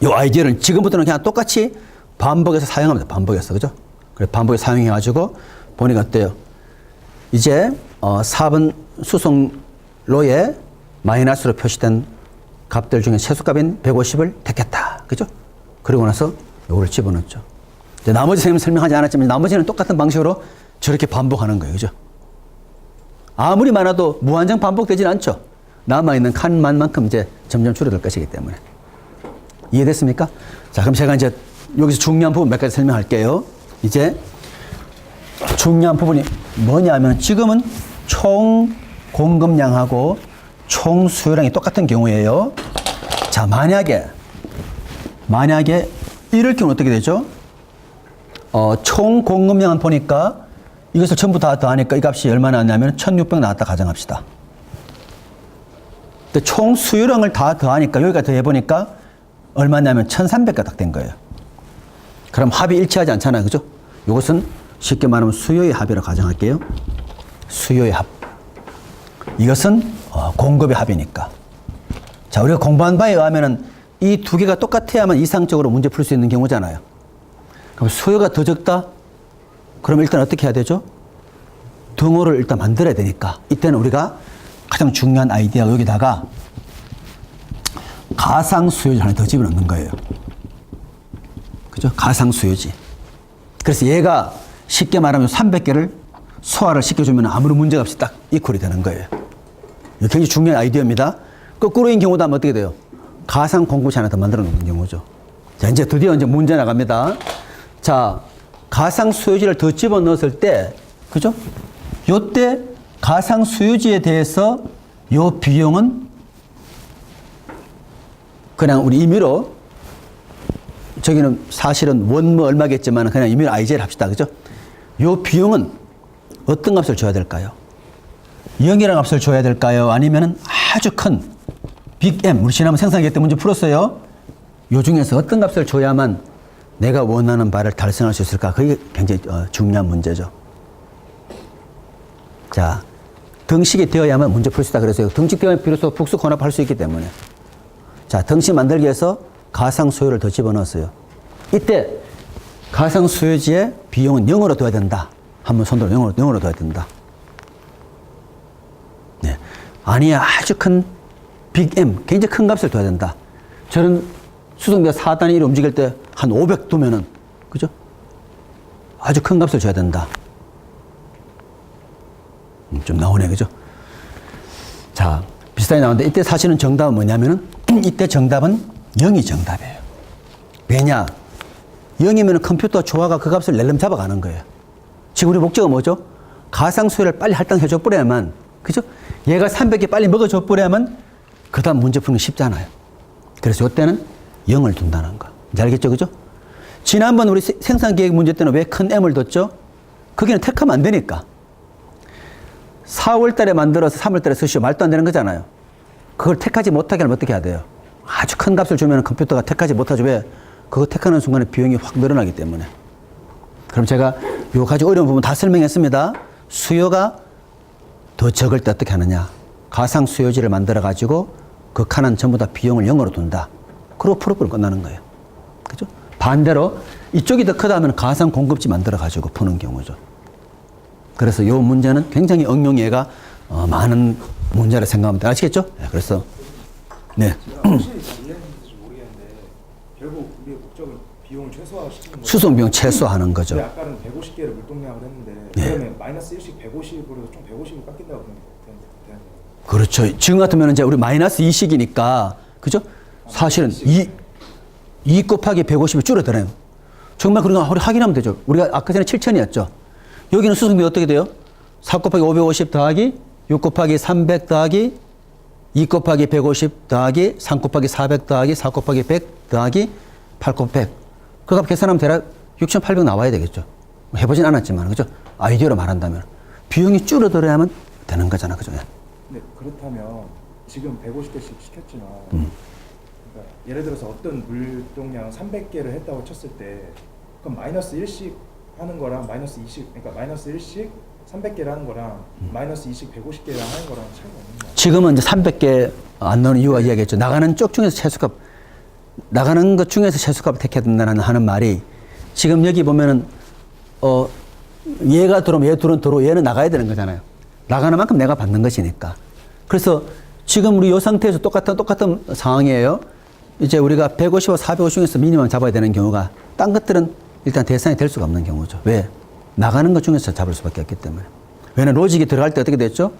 이 아이디어를 지금부터는 그냥 똑같이 반복해서 사용합니다. 반복해서. 그죠? 그래서 반복해서 사용해가지고 보니까 어때요? 이제, 4번 수송로에 마이너스로 표시된 값들 중에 최소값인 150을 택했다. 그죠? 그리고 나서 요거를 집어넣었죠. 이제 나머지 선생님 설명하지 않았지만 나머지는 똑같은 방식으로 저렇게 반복하는 거예요. 그죠? 아무리 많아도 무한정 반복되지는 않죠. 남아있는 칸만큼 이제 점점 줄어들 것이기 때문에. 이해됐습니까? 자, 그럼 제가 이제 여기서 중요한 부분 몇 가지 설명할게요. 이제 중요한 부분이 뭐냐면 지금은 총 공급량하고 총 수요량이 똑같은 경우예요. 자, 만약에 이럴 경우는 어떻게 되죠? 총 공급량은 보니까 이것을 전부 다 더하니까 이 값이 얼마나 나왔냐면 1600 나왔다 가정합시다. 근데 총 수요량을 다 더하니까 여기가 더해보니까 얼마냐면 1300가 딱 된 거예요. 그럼 합이 일치하지 않잖아요. 그죠? 이것은 쉽게 말하면 수요의 합이라고 가정할게요. 수요의 합. 이것은 공급의 합이니까. 자, 우리가 공부한 바에 의하면은 이 두 개가 똑같아야만 이상적으로 문제 풀 수 있는 경우잖아요. 그럼 수요가 더 적다? 그럼 일단 어떻게 해야 되죠? 등호를 일단 만들어야 되니까. 이때는 우리가 가장 중요한 아이디어가 여기다가 가상수요지 하나 더 집어넣는 거예요. 그죠? 가상수요지. 그래서 얘가 쉽게 말하면 300개를 소화를 시켜주면 아무런 문제가 없이 딱 이퀄이 되는 거예요. 이게 굉장히 중요한 아이디어입니다. 거꾸로인 경우도 하면 어떻게 돼요? 가상 공급체 하나 더 만들어 놓는 경우죠. 자, 이제 드디어 이제 문제 나갑니다. 자, 가상 수요지를 더 집어 넣었을 때, 그죠? 요때 가상 수요지에 대해서 요 비용은 그냥 우리 임의로, 저기는 사실은 원뭐 얼마겠지만 그냥 임의로 IJ를 합시다. 그죠? 요 비용은 어떤 값을 줘야 될까요? 0이라는 값을 줘야 될까요? 아니면은 아주 큰 빅 M, 우리 지난번 생산계획 때 문제 풀었어요. 요 중에서 어떤 값을 줘야만 내가 원하는 바를 달성할 수 있을까? 그게 굉장히 중요한 문제죠. 자, 등식이 되어야만 문제 풀 수 있다 그랬어요. 등식 되어야 비로소 복수 혼합할 수 있기 때문에. 자, 등식 만들기 위해서 가상 수요를 더 집어넣었어요. 이때 가상 수요지의 비용은 0으로 둬야 된다. 한번 손들어 0으로 둬야 된다. 네. 아니야, 아주 큰 빅 M, 굉장히 큰 값을 둬야 된다. 저는 수송비가 4단위 1을 움직일 때 한 500 두면은, 그죠? 아주 큰 값을 줘야 된다. 좀 나오네, 그죠? 자, 비슷하게 나오는데 이때 사실은 정답은 뭐냐면은 이때 정답은 0이 정답이에요. 왜냐? 0이면 컴퓨터 조화가 그 값을 낼름 잡아가는 거예요. 지금 우리 목적은 뭐죠? 가상 수요를 빨리 할당해줘 버려야만, 그죠? 얘가 300개 빨리 먹어줘 버려야만 그 다음 문제 푸는 게 쉽잖아요. 그래서 이때는 0을 둔다는 거. 이제 알겠죠? 그죠? 지난번 우리 생산계획 문제 때는 왜 큰 M을 뒀죠? 거기는 택하면 안 되니까. 4월 달에 만들어서 3월 달에 쓰시오. 말도 안 되는 거잖아요. 그걸 택하지 못하게 하면 어떻게 해야 돼요? 아주 큰 값을 주면 컴퓨터가 택하지 못하죠. 왜? 그거 택하는 순간에 비용이 확 늘어나기 때문에. 그럼 제가 요 가지 어려운 부분 다 설명했습니다. 수요가 더 적을 때 어떻게 하느냐. 가상 수요지를 만들어 가지고 그 칸은 전부 다 비용을 0으로 둔다. 그리고 풀어버리고 끝나는 거예요. 그죠? 반대로 이쪽이 더 크다 하면 가상 공급지 만들어 가지고 푸는 경우죠. 그래서 이 문제는 굉장히 응용예가 많은 문제라 생각합니다. 아시겠죠? 네, 그래서 네. 확실히 잘 이해했는지 모르겠는데 결국 우리의 목적은 비용을 최소화시키는 거죠. 수송 비용 최소화하는 거죠. 근데 아까는 150개를 물동량을 했는데 네. 그러면 마이너스 1씩 150으로 총 150을 깎인다고 되는 거예요. 그렇죠. 지금 같으면 이제 우리 마이너스 2식이니까, 그죠? 사실은 2 곱하기 150이 줄어드네요. 정말 그런 거 확인하면 되죠. 우리가 아까 전에 7,000이었죠. 여기는 수승비 어떻게 돼요? 4 곱하기 550 더하기 6 곱하기 300 더하기 2 곱하기 150 더하기 3 곱하기 400 더하기 4 곱하기 100 더하기 8 곱하기 100. 그 값 계산하면 대략 6,800 나와야 되겠죠. 해보진 않았지만, 그죠? 아이디어로 말한다면. 비용이 줄어들어야만 되는 거잖아, 그죠? 네, 그렇다면 지금 150개씩 시켰지만 그러니까 예를 들어서 어떤 물동량 300개를 했다고 쳤을 때 그럼 마이너스 1씩 하는 거랑 마이너스 20, 그러니까 마이너스 1씩 300개를 하는 거랑 마이너스 2씩 150개를 하는 거랑 차이가 없는 거예요. 지금은 이제 300개 안 넣는 이유가 이야기했죠. 나가는 쪽 중에서 최소값, 나가는 것 중에서 최소값을 택해야 된다는 하는 말이 지금 여기 보면은, 얘가 들어오면 얘 들어온 도로 얘는 나가야 되는 거잖아요. 나가는 만큼 내가 받는 것이니까. 그래서 지금 우리 이 상태에서 똑같은 상황이에요. 이제 우리가 150와 450 중에서 미니멈 잡아야 되는 경우가 딴 것들은 일단 대상이 될 수가 없는 경우죠. 왜? 나가는 것 중에서 잡을 수밖에 없기 때문에. 왜냐면 로직이 들어갈 때 어떻게 됐죠?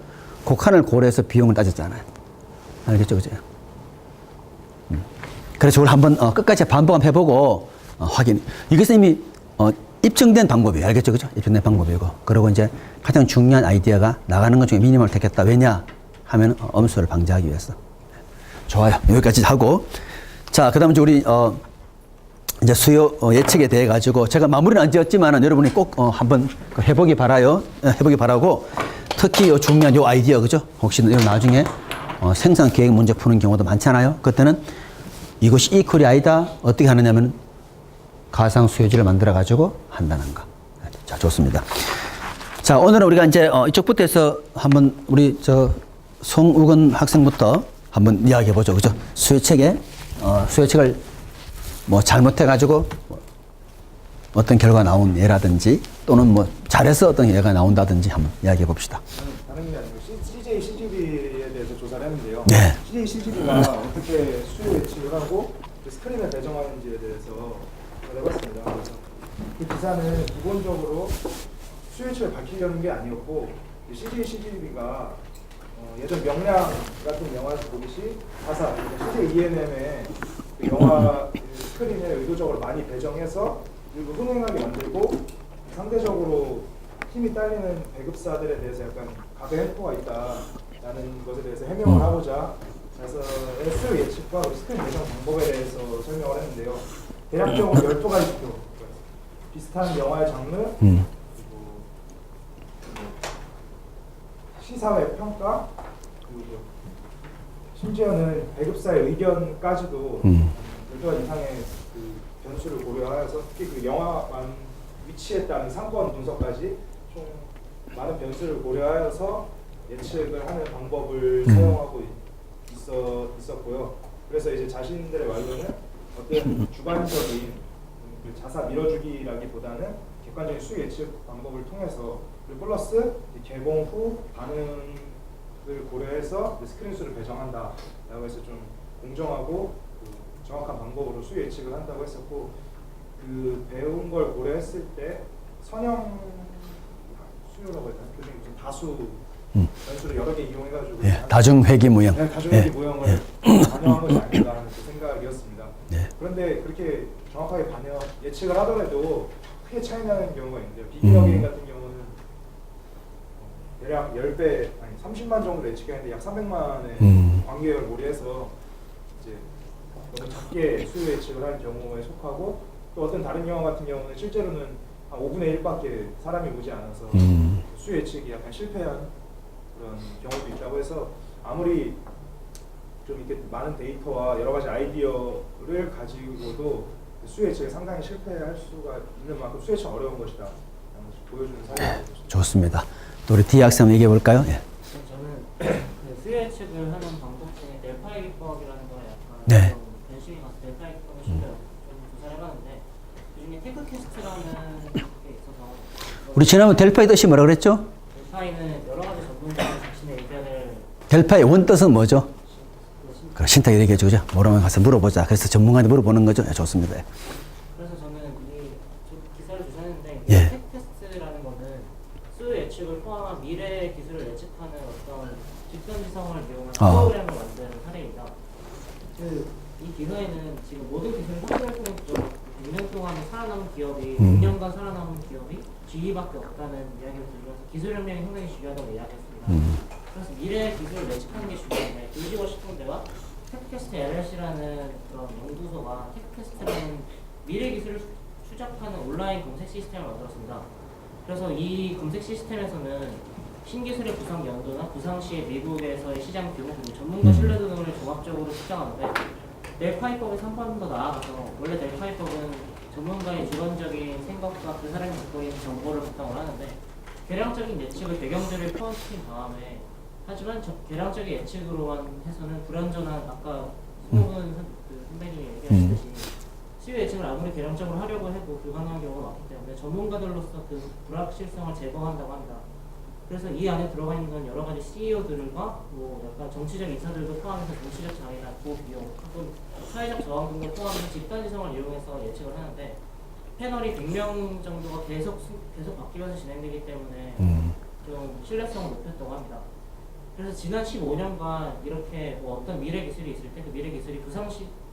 곡한을 고려해서 비용을 따졌잖아요. 알겠죠? 그죠? 그래서 우리 한번 끝까지 반복 한번 해보고 확인. 이것은 이미 입증된 방법이에요. 알겠죠? 그죠? 입증된 방법이고. 그리고 이제 가장 중요한 아이디어가 나가는 것 중에 미니멈을 택했다. 왜냐? 하면 엄수를 방지하기 위해서. 좋아요. 여기까지 하고. 자, 그 다음에 우리 이제 수요 예측에 대해 가지고 제가 마무리는 안 지었지만은 여러분이 꼭 한번 해보기 바라요. 해보기 바라고. 특히 요 중요한 요 아이디어, 그죠? 혹시 나중에 생산 계획 문제 푸는 경우도 많잖아요. 그때는 이것이 이퀄이 아니다. 어떻게 하느냐면 가상 수요지를 만들어 가지고 한다는 거. 자, 좋습니다. 자, 오늘은 우리가 이제 이쪽부터 해서 한번 우리 송우건 학생부터 한번 이야기해 보죠. 그죠? 수요책을 뭐 잘못해 가지고 어떤 결과 나온 예라든지 또는 뭐 잘해서 어떤 예가 나온다든지 한번 이야기해 봅시다. 다른 게 아니고 CJ, CGV에 대해서 조사를 했는데요. 네. CJ, CGV가 어떻게 수요 예측을 하고 그 스크린을 배정하는지에 대해서 해봤습니다. 그래서 그 기사는 기본적으로 수요 예측을 밝히려는 게 아니었고 CJ, CGV가 예전 명량 같은 영화에서 보듯이 가사, CJ ENM의 그 영화 스크린을 의도적으로 많이 배정해서 그리고 흥행하게 만들고 상대적으로 힘이 딸리는 배급사들에 대해서 약간 가계 횡포가 있다라는 것에 대해서 해명을 하고자 자사의 수요 예측과 스크린 배정 방법에 대해서 설명을 했는데요. 대략적으로 12가지 지표, 비슷한 영화의 장르, 그리고 시사회 평가, 그리고 심지어는 배급사의 의견까지도 12가지 이상의 그 변수를 고려하여서 특히 그 영화만 위치에 따른 상권 분석까지 총 많은 변수를 고려하여서 예측을 하는 방법을 사용하고 있었고요. 그래서 이제 자신들의 말로는 어떤 주관적인 그 자사 밀어주기라기보다는 객관적인 수요 예측 방법을 통해서 그리고 플러스 개봉 후 반응을 고려해서 스크린 수를 배정한다라고 해서 좀 공정하고 그 정확한 방법으로 수요 예측을 한다고 했었고 그 배운 걸 고려했을 때 선형 수요라고 했나? 교수님 무슨 다수 변수를 여러 개 이용해가지고 다중회귀 무형. 네, 다중회귀 무형을 반영한 것이 아닌가 하는 그 생각이었습니다. 그런데 그렇게 정확하게 예측을 하더라도 크게 차이 나는 경우가 있는데요. 비기너 게임 같은 경우는 대략 10배, 아니 30만 정도 예측했는데 약 300만의 관계를 몰이해서 이제 너무 작게 수요 예측을 한 경우에 속하고 또 어떤 다른 영화 같은 경우는 실제로는 한 5분의 1밖에 사람이 오지 않아서 수요 예측이 약간 실패한 그런 경우도 있다고 해서 아무리 좀 이렇게 많은 데이터와 여러 가지 아이디어를 가지고도 수요 예측에 상당히 실패할 수가 있는 만큼 수요 예측 어려운 것이다 라는 것을 보여주는 사례가 좋습니다. 또 우리 D 학생 얘기해 볼까요? 예. 저는 그 수요 예측을 하는 방법 중에 델파이 기법이라는 거에 약간 네. 좀 관심이 가서 델파이 기법을 실제로 좀 조사를 해봤는데 그중에 테크캐스트라는 게 있어서 우리 지난번 델파이 뜻이 뭐라 그랬죠? 델파이는 여러 가지 전문가가 자신의 의견을 델파이 원 뜻은 뭐죠? 그래, 신탁이 얘기해 주죠. 모르면 가서 물어보자. 그래서 전문가한테 물어보는 거죠. 네, 좋습니다. 그래서 저는 이 기사를 조사했는데 예. 테크캐스트라는 거는 수요 예측을 포함한 미래 기술을 예측하는 어떤 직선 지성을 이용한 프로그램을 만드는 사례이다. 이 살아남은 기업이 6년간 살아남은 기업이 GE밖에 없다는 이야기를 들으면서 기술혁명이 상당히 중요하다고 이야기했습니다. 그래서 미래 기술을 예측하는 게 중요한데 요지 워싱턴대와 테크캐스트 LLC라는 그런 연구소가 테크캐스트라는 미래 기술을 추적하는 온라인 검색 시스템을 만들었습니다. 그래서 이 검색 시스템에서는 신기술의 부상 연도나 부상 시의 미국에서의 시장 규모 그리고 전문가 신뢰도 등을 종합적으로 측정하는데 델파이법에서 한 번 더 나아가서 원래 델파이법은 전문가의 주관적인 생각과 그 사람이 갖고 있는 정보를 바탕으로 하는데 계량적인 예측을 배경들을 포함시킨 다음에 하지만 계량적인 예측으로만 해서는 불완전한 아까 손호근 선배님이 얘기하셨듯이 수요 예측을 아무리 계량적으로 하려고 해도 불가능한 경우가 많기 때문에 전문가들로서 그 불확실성을 제거한다고 합니다. 그래서 이 안에 들어가 있는 여러 가지 CEO들과 뭐 약간 정치적 인사들도 포함해서 정치적 장애나 고비용 혹은 사회적 저항 등을 포함해서 집단지성을 이용해서 예측을 하는데 패널이 100명 정도가 계속 바뀌면서 진행되기 때문에 좀 신뢰성을 높였다고 합니다. 그래서 지난 15년간 이렇게 뭐 어떤 미래 기술이 있을 때 그 미래 기술이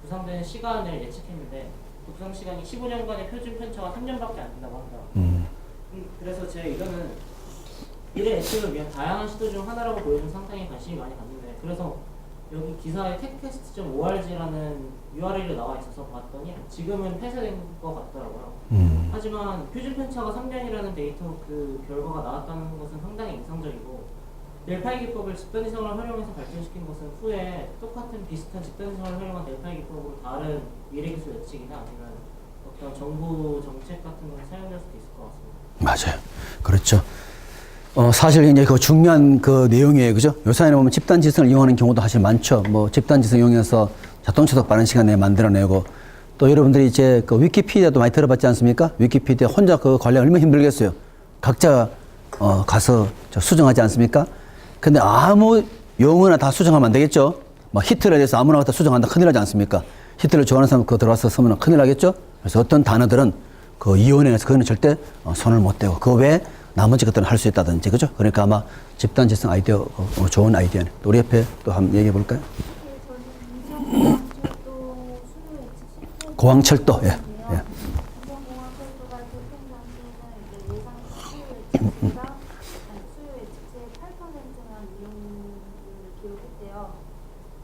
부상되는 시간을 예측했는데 그 부상 시간이 15년간의 표준 편차가 3년밖에 안 된다고 합니다. 그래서 제 이거는 미래 예측을 위한 다양한 시도 중 하나라고 보여준 상당히 관심이 많이 갔는데 그래서 여기 기사에 techquest.org라는 URL이 나와 있어서 봤더니 지금은 폐쇄된 것 같더라고요. 하지만 표준 편차가 3년이라는 데이터 그 결과가 나왔다는 것은 상당히 인상적이고 델파이 기법을 집단지성을 활용해서 발전시킨 것은 후에 똑같은 비슷한 집단지성을 활용한 델파이 기법으로 다른 미래기술 예측이나 아니면 어떤 정부 정책 같은 걸 사용될 수도 있을 것 같습니다. 맞아요. 그렇죠. 사실 이제 그 중요한 그 내용이에요. 그죠? 요사이에 보면 집단지성을 이용하는 경우도 사실 많죠. 뭐 집단지성 이용해서 자동차도 빠른 시간에 만들어내고 또 여러분들이 이제 그 위키피디아도 많이 들어봤지 않습니까? 위키피디아 혼자 그 관리 얼마나 힘들겠어요. 각자 가서 수정하지 않습니까? 근데 아무 용어나 다 수정하면 안 되겠죠? 막 히틀러에 대해서 아무나 갖다 수정한다 큰일 나지 않습니까? 히틀러 좋아하는 사람 그거 들어와서 쓰면 큰일 나겠죠? 그래서 어떤 단어들은 그 이혼에서 그거는 절대 손을 못 대고 그 외에 나머지 것들은 할 수 있다든지, 그죠? 그러니까 아마 집단지성 아이디어, 좋은 아이디어네. 또 우리 옆에 또 한번 얘기해 볼까요? 공항철도, 예. 예. 공항철도가 교통 당시에는 예상 수요 예측보다 수요 예측의 8%만 이용을 기록했대요.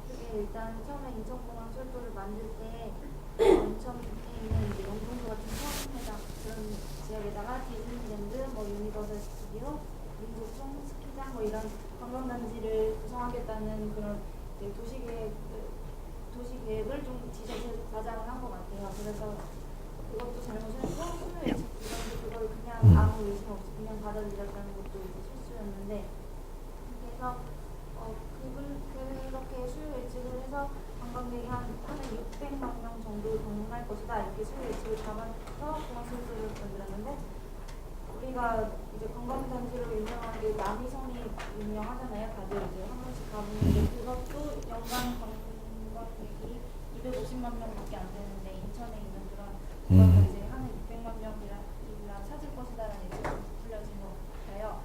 그게 일단 처음에 인천공항 철도를 만들 때 인천 밑에 있는 이제 영종도 같은 포항해당 그런 지역에다가 디즈니랜드, 뭐 유니버설 스튜디오, 민속촌, 스키장 뭐 이런 관광단지를 구성하겠다는 그런 이제 도시계획을 좀 과장을 한 것 같아요. 그래서 그것도 잘못했고 수요 예측 기관도 그걸 그냥 아무 의심 없이 그냥 받아들였다는 것도 이제 실수였는데 그래서 그렇게 수요 예측을 해서 관광객이 한 600만 명 정도 방문할 것이다 이렇게 수요 예측을 잡아서 공항철도를 만들었는데 우리가 이제 관광단지로 유명한 게 남이섬이 유명하잖아요. 다들 이제 한 번씩 가보는데 그것도 연간 관광객이 250만 명밖에 안 되는데 인천에 있는 그런 그거는 이제 한 600만 명이라 찾을 것이다라는 예측이 풀려진 것 같아요.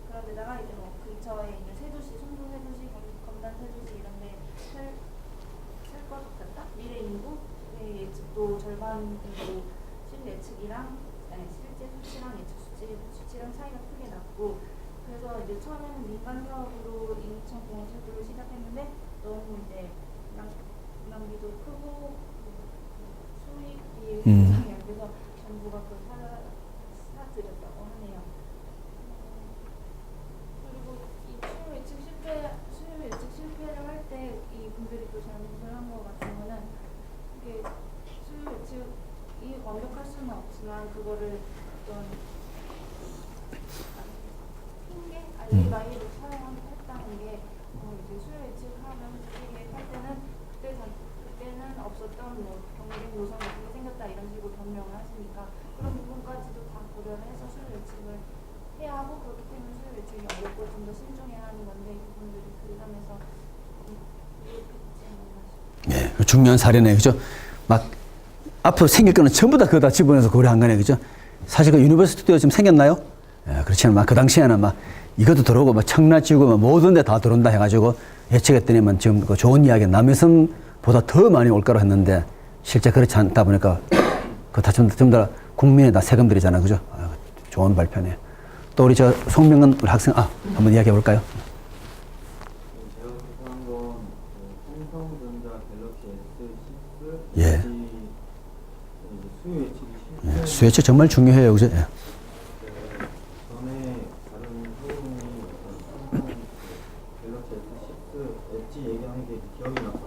그런 데다가 이제 뭐 근처에 있는 세도시, 송도 세도시, 검단 세도시 이런데 살 것 같다. 미래 인구의 예측도 절반 정도 실예측이랑 실제 수치랑 예측 수치랑 차이가 크게 났고 그래서 이제 처음에는 민간 사업으로 인천공항 철도를 시작했는데 너무 이제 낭비도 크고 수익이 굉장히 안 돼서 정부가 그걸 사들였다고 하네요. 그리고 이 수요 예측 실패를 할 때 이 분들이 또 잘못을 한 것 같은 거는 이게 수요 예측이 완벽할 수는 없지만 그거를 어떤 핑계 알리바이로 사용했다는 게 이제 수요 예측하면 솔직히 할 때는 그때는 없었던 뭐 경쟁 노선 같은 게 생겼다 이런 식으로 변명을 하시니까 그런 부분까지도 다 고려를 해서 수요 예측을 해야 하고 그렇기 때문에 수요 예측이 어렵고 좀 더 신중해야 하는 건데 이 부분들이 교감해서 이해했지 않나 싶어요. 예, 중요한 사례네, 그죠? 막 앞으로 생길 거는 전부 다 그거 다 집어넣어서 고려한 거네, 그죠? 사실 그 유니버설 스튜디오 지금 생겼나요? 예, 그렇지는 막 그 당시에는 막 이것도 들어오고 막 청라지구 막 모든 데 다 들어온다 해가지고 예측했더니만 지금 그 좋은 이야기 남해섬보다 더 많이 올 거라 했는데 실제 그렇지 않다 보니까 그거 다 전부 다 국민의 다 세금들이잖아. 그죠? 아, 좋은 발표네요. 또 우리 저 송명은 우리 학생, 한번 이야기해 볼까요? 제가 구상한 건 삼성전자 갤럭시 S6 예. 수요 예측이 예, 실패. 수혜치 정말 중요해요. 그죠? 예. 전에 다른 소음이 삼성 갤럭시 S6 엣지 얘기하는 게 기억이 나서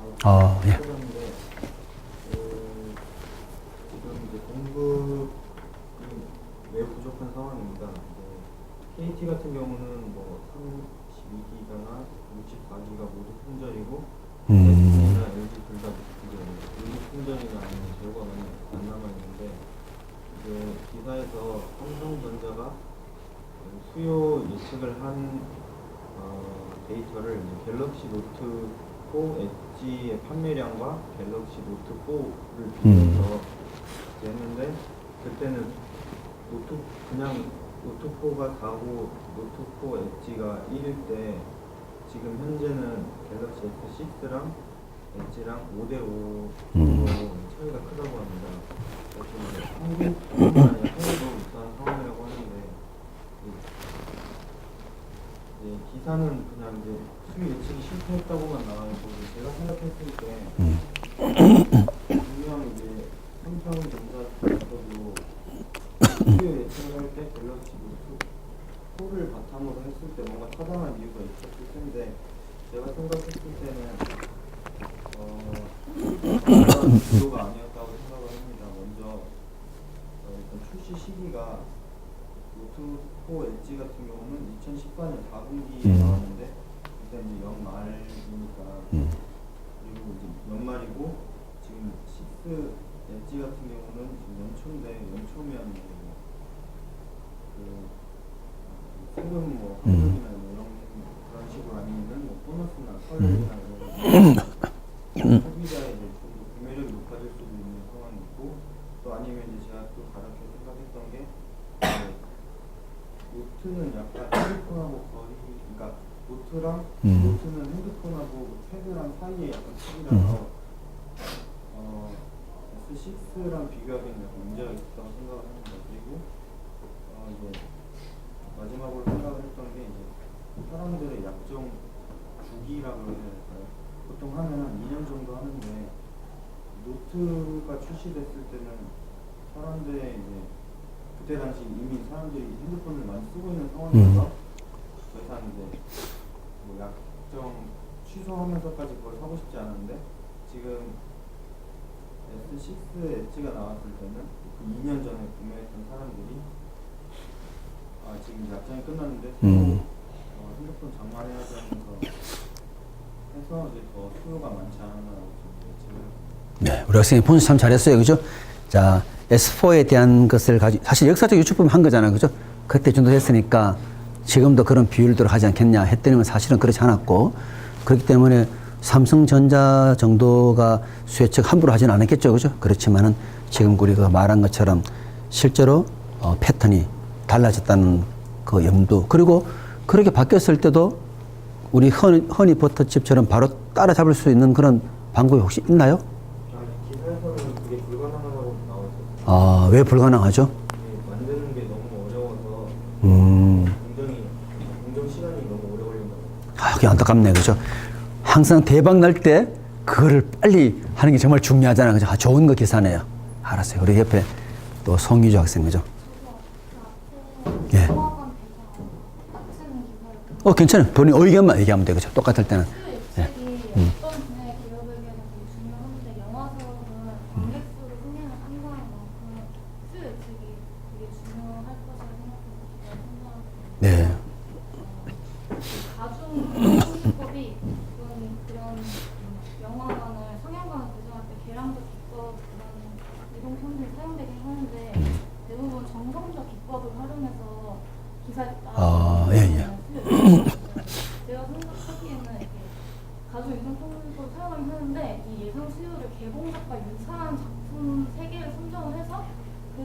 예. 했었는데 지금 이제 공급이 매우 부족한 상황입니다. KT 같은 경우는 뭐 32기가나 64기가 모두 품절이고 SK나 LG 둘 다 모두 품절이나 아니면 재고가 많이 안 남아 있는데 이제 기사에서 삼성전자가 수요 예측을 한 데이터를 이제 갤럭시 노트 4 엣지의 판매량과 갤럭시 노트 4를 비교해서 했는데 그때는 그냥 노트 4가 4고 노트 4 엣지가 1일 때 지금 현재는 갤럭시 S6랑 엣지랑 5대5로 차이가 크다고 합니다. 그래서 이제 한국뿐만 아니라 해외도 비슷한 상황이라고 하는데 이제 기사는 그냥 이제 수요 예측이 실패했다고만 나와있고 제가 생각했을 때 분명 이제 삼성전자에서도 수요 예측을 할 때 갤럭시 노트 4를 바탕으로 했을 때 뭔가 타당한 이유가 있었을 텐데 제가 생각했을 때는 그런 구조가 아니었다고 생각을 합니다. 먼저 일단 출시 시기가 노트 4 엣지 같은 경우는 2014년 4분기에 나왔는데 그때 이제 연말이니까 그리고 이제 연말이고 지금 6 엣지 같은 경우는 지금 연초인데 연초면 세금 뭐 환급이나 이런 그런 식으로 아니면은 뭐 보너스나 설이나 이런 소비자의 이제 좀 구매력이 높아질 수도 있는 상황이고 또 아니면 이제 제가 또 다르게 생각했던 게 노트는 약간 핸드폰하고 거리 그러니까 노트는 핸드폰하고 패드랑 사이에 약간 탑이라서 S6랑 비교하기에는 약간 문제가 있다고 생각을 합니다. 그리고 이제 마지막으로 생각을 했던 게 이제 사람들의 약정 주기라고 해야 될까요? 보통 하면 한 2년 정도 하는데 노트가 출시됐을 때는 사람들의 이제 그때 당시 이미 사람들이 핸드폰을 많이 쓰고 있는 상황이어서 더 이상 이제 뭐 약정 취소하면서까지 그걸 사고 싶지 않은데 지금 S6 엣지가 나왔을 때는 그 2년 전에 구매했던 사람들이 지금 약정이 끝났는데 핸드폰 장만해야지 하면서 해서 이제 더 수요가 많지 않았나라고 좀 예측을. 네, 우리 학생이 본수 참 잘했어요. 그죠? 자, S4에 대한 것을 가지고, 사실 역사적 유출품 한 거잖아요. 그죠? 그때 정도 했으니까 지금도 그런 비율대로 하지 않겠냐 했더니 사실은 그렇지 않았고, 그렇기 때문에 삼성전자 정도가 수혜측 함부로 하지는 않았겠죠. 그죠? 그렇지만은 지금 우리가 말한 것처럼 실제로 패턴이 달라졌다는 그 염두. 그리고 그렇게 바뀌었을 때도 우리 허니버터칩처럼 바로 따라잡을 수 있는 그런 방법이 혹시 있나요? 기사에서는 그게 불가능하다고 나와 있었어요. 왜 불가능하죠? 만드는 게 너무 어려워서 공정 시간이 너무 오래 걸린다고. 그게 안타깝네. 그죠? 항상 대박 날 때 그거를 빨리 하는 게 정말 중요하잖아요. 그죠? 좋은 거 기사네요. 알았어요. 우리 옆에 또 송유주 학생, 그죠? 예. 괜찮아요. 본인 의견만 얘기하면 돼요. 그죠? 똑같을 때는. 예. 어떤 분야의 기업에게는 되게 중요한데 영화사업은 관객 수를 흥행을 한다는 만큼 수요 예측이 되게 중요할 것이라 생각해서 제가 생각합니다. 네. 가중기법이 그런 영화관을 상영관을 배정할 때 계량적 기법 그런 이동 편들이 사용되긴 하는데 대부분 정성적 기법을 활용해서 기사에 예. 제가 생각하기에는 이렇게 가중 이동 편집을 사용하긴 하는데 이 예상 수요를 개봉작과 유사한 작품 3개를 선정을 해서 그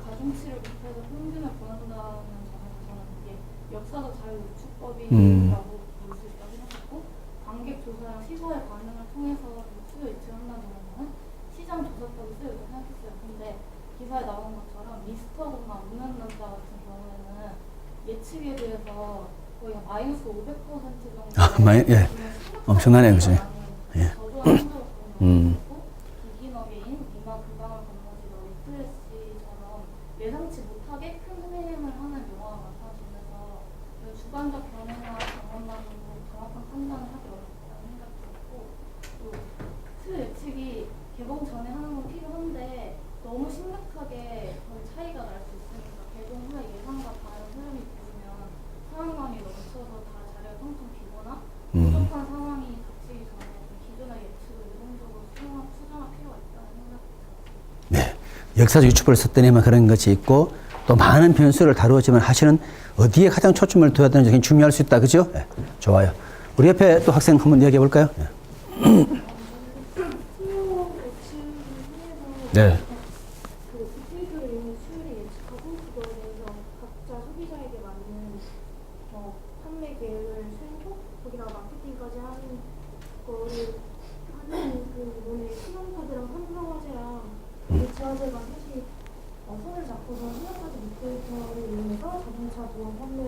가중치를 곱해서 평균을 구한다는 점에서 저는 이게 역사적 자유유축법이라고 볼 수 있다고 생각했고 관객 조사랑 시사의 반응을 통해서 수요 예측을 한다는 점에서는 시장 조사법이 쓰여있다고 생각했어요. 근데 기사에 나온 것처럼 미스터거나 무난남자 같은 경우에는 예측에 비해서 거의 마이너스 500% 정도 예. 엄청나네요, 그죠? 예. 저조한 성적을 보이고 이기너게인 이마 그강을 건너지 너 리플래시처럼 예상치 못하게 큰 흥행을 하는 영화가 나타나면서 주관적 견해나 경험만으로 정확한 판단을 하기 어렵다는 생각이 들었고 또 수요 예측이 개봉 전에 하는 건 필요한데 너무 심각하게 거의 차이가 날 수 있으니까 개봉 후에 예상과 다른 흐름이 보이면 상황감이 넘쳐서 다 자리가 텅텅 비거나 부족한 상황이 닥치기 전에 기존의 예측을 유동적으로 수정할 필요가 있다는 생각이 들었습니다. 네. 역사적 유추를 썼더니만 그런 것이 있고 또 많은 변수를 다루었지만 사실은 어디에 가장 초점을 둬야 되는지 굉장히 중요할 수 있다. 그죠? 네. 좋아요. 우리 옆에 또 학생 한번 이야기해 볼까요? 네. 수요 예측을 통해서 네. 그 빅데이터를 이용해 수요를 예측하고 그거에 대해서 각자 소비자에게 맞는 판매 계획을 세우고 거기다가 마케팅까지 하는 거를 하는 그 이번에 신용카드랑 삼성화재랑 대치화재가 사실 손을 잡고서 신용카드 빅데이터를 이용해서 자동차 보험 판매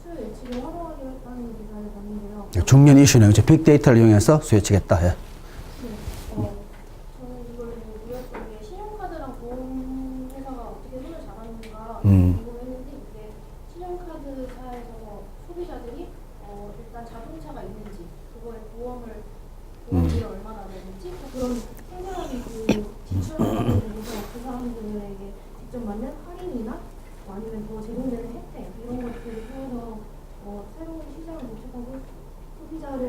수요 예측을 활용하기로 했다는 기사를 봤는데요. 중요한 이슈네요. 그죠? 빅데이터를 이용해서 수요 예측했다. 예. 네. 저는 이걸 보였던 게 신용카드랑 보험회사가 어떻게 손을 잡았는가 궁금했는데 이게 신용카드사에서 소비자들이 일단 자동차가 있는지 그거에 보험비를 얼마나 내는지 그런 생생하게 그 지출하는 데서 그 사람들에게 직접 맞는 할인이나 아니면 더 제공되는 혜택 이런 것들을 통해서 새로운 시장을 구축하고 소비자를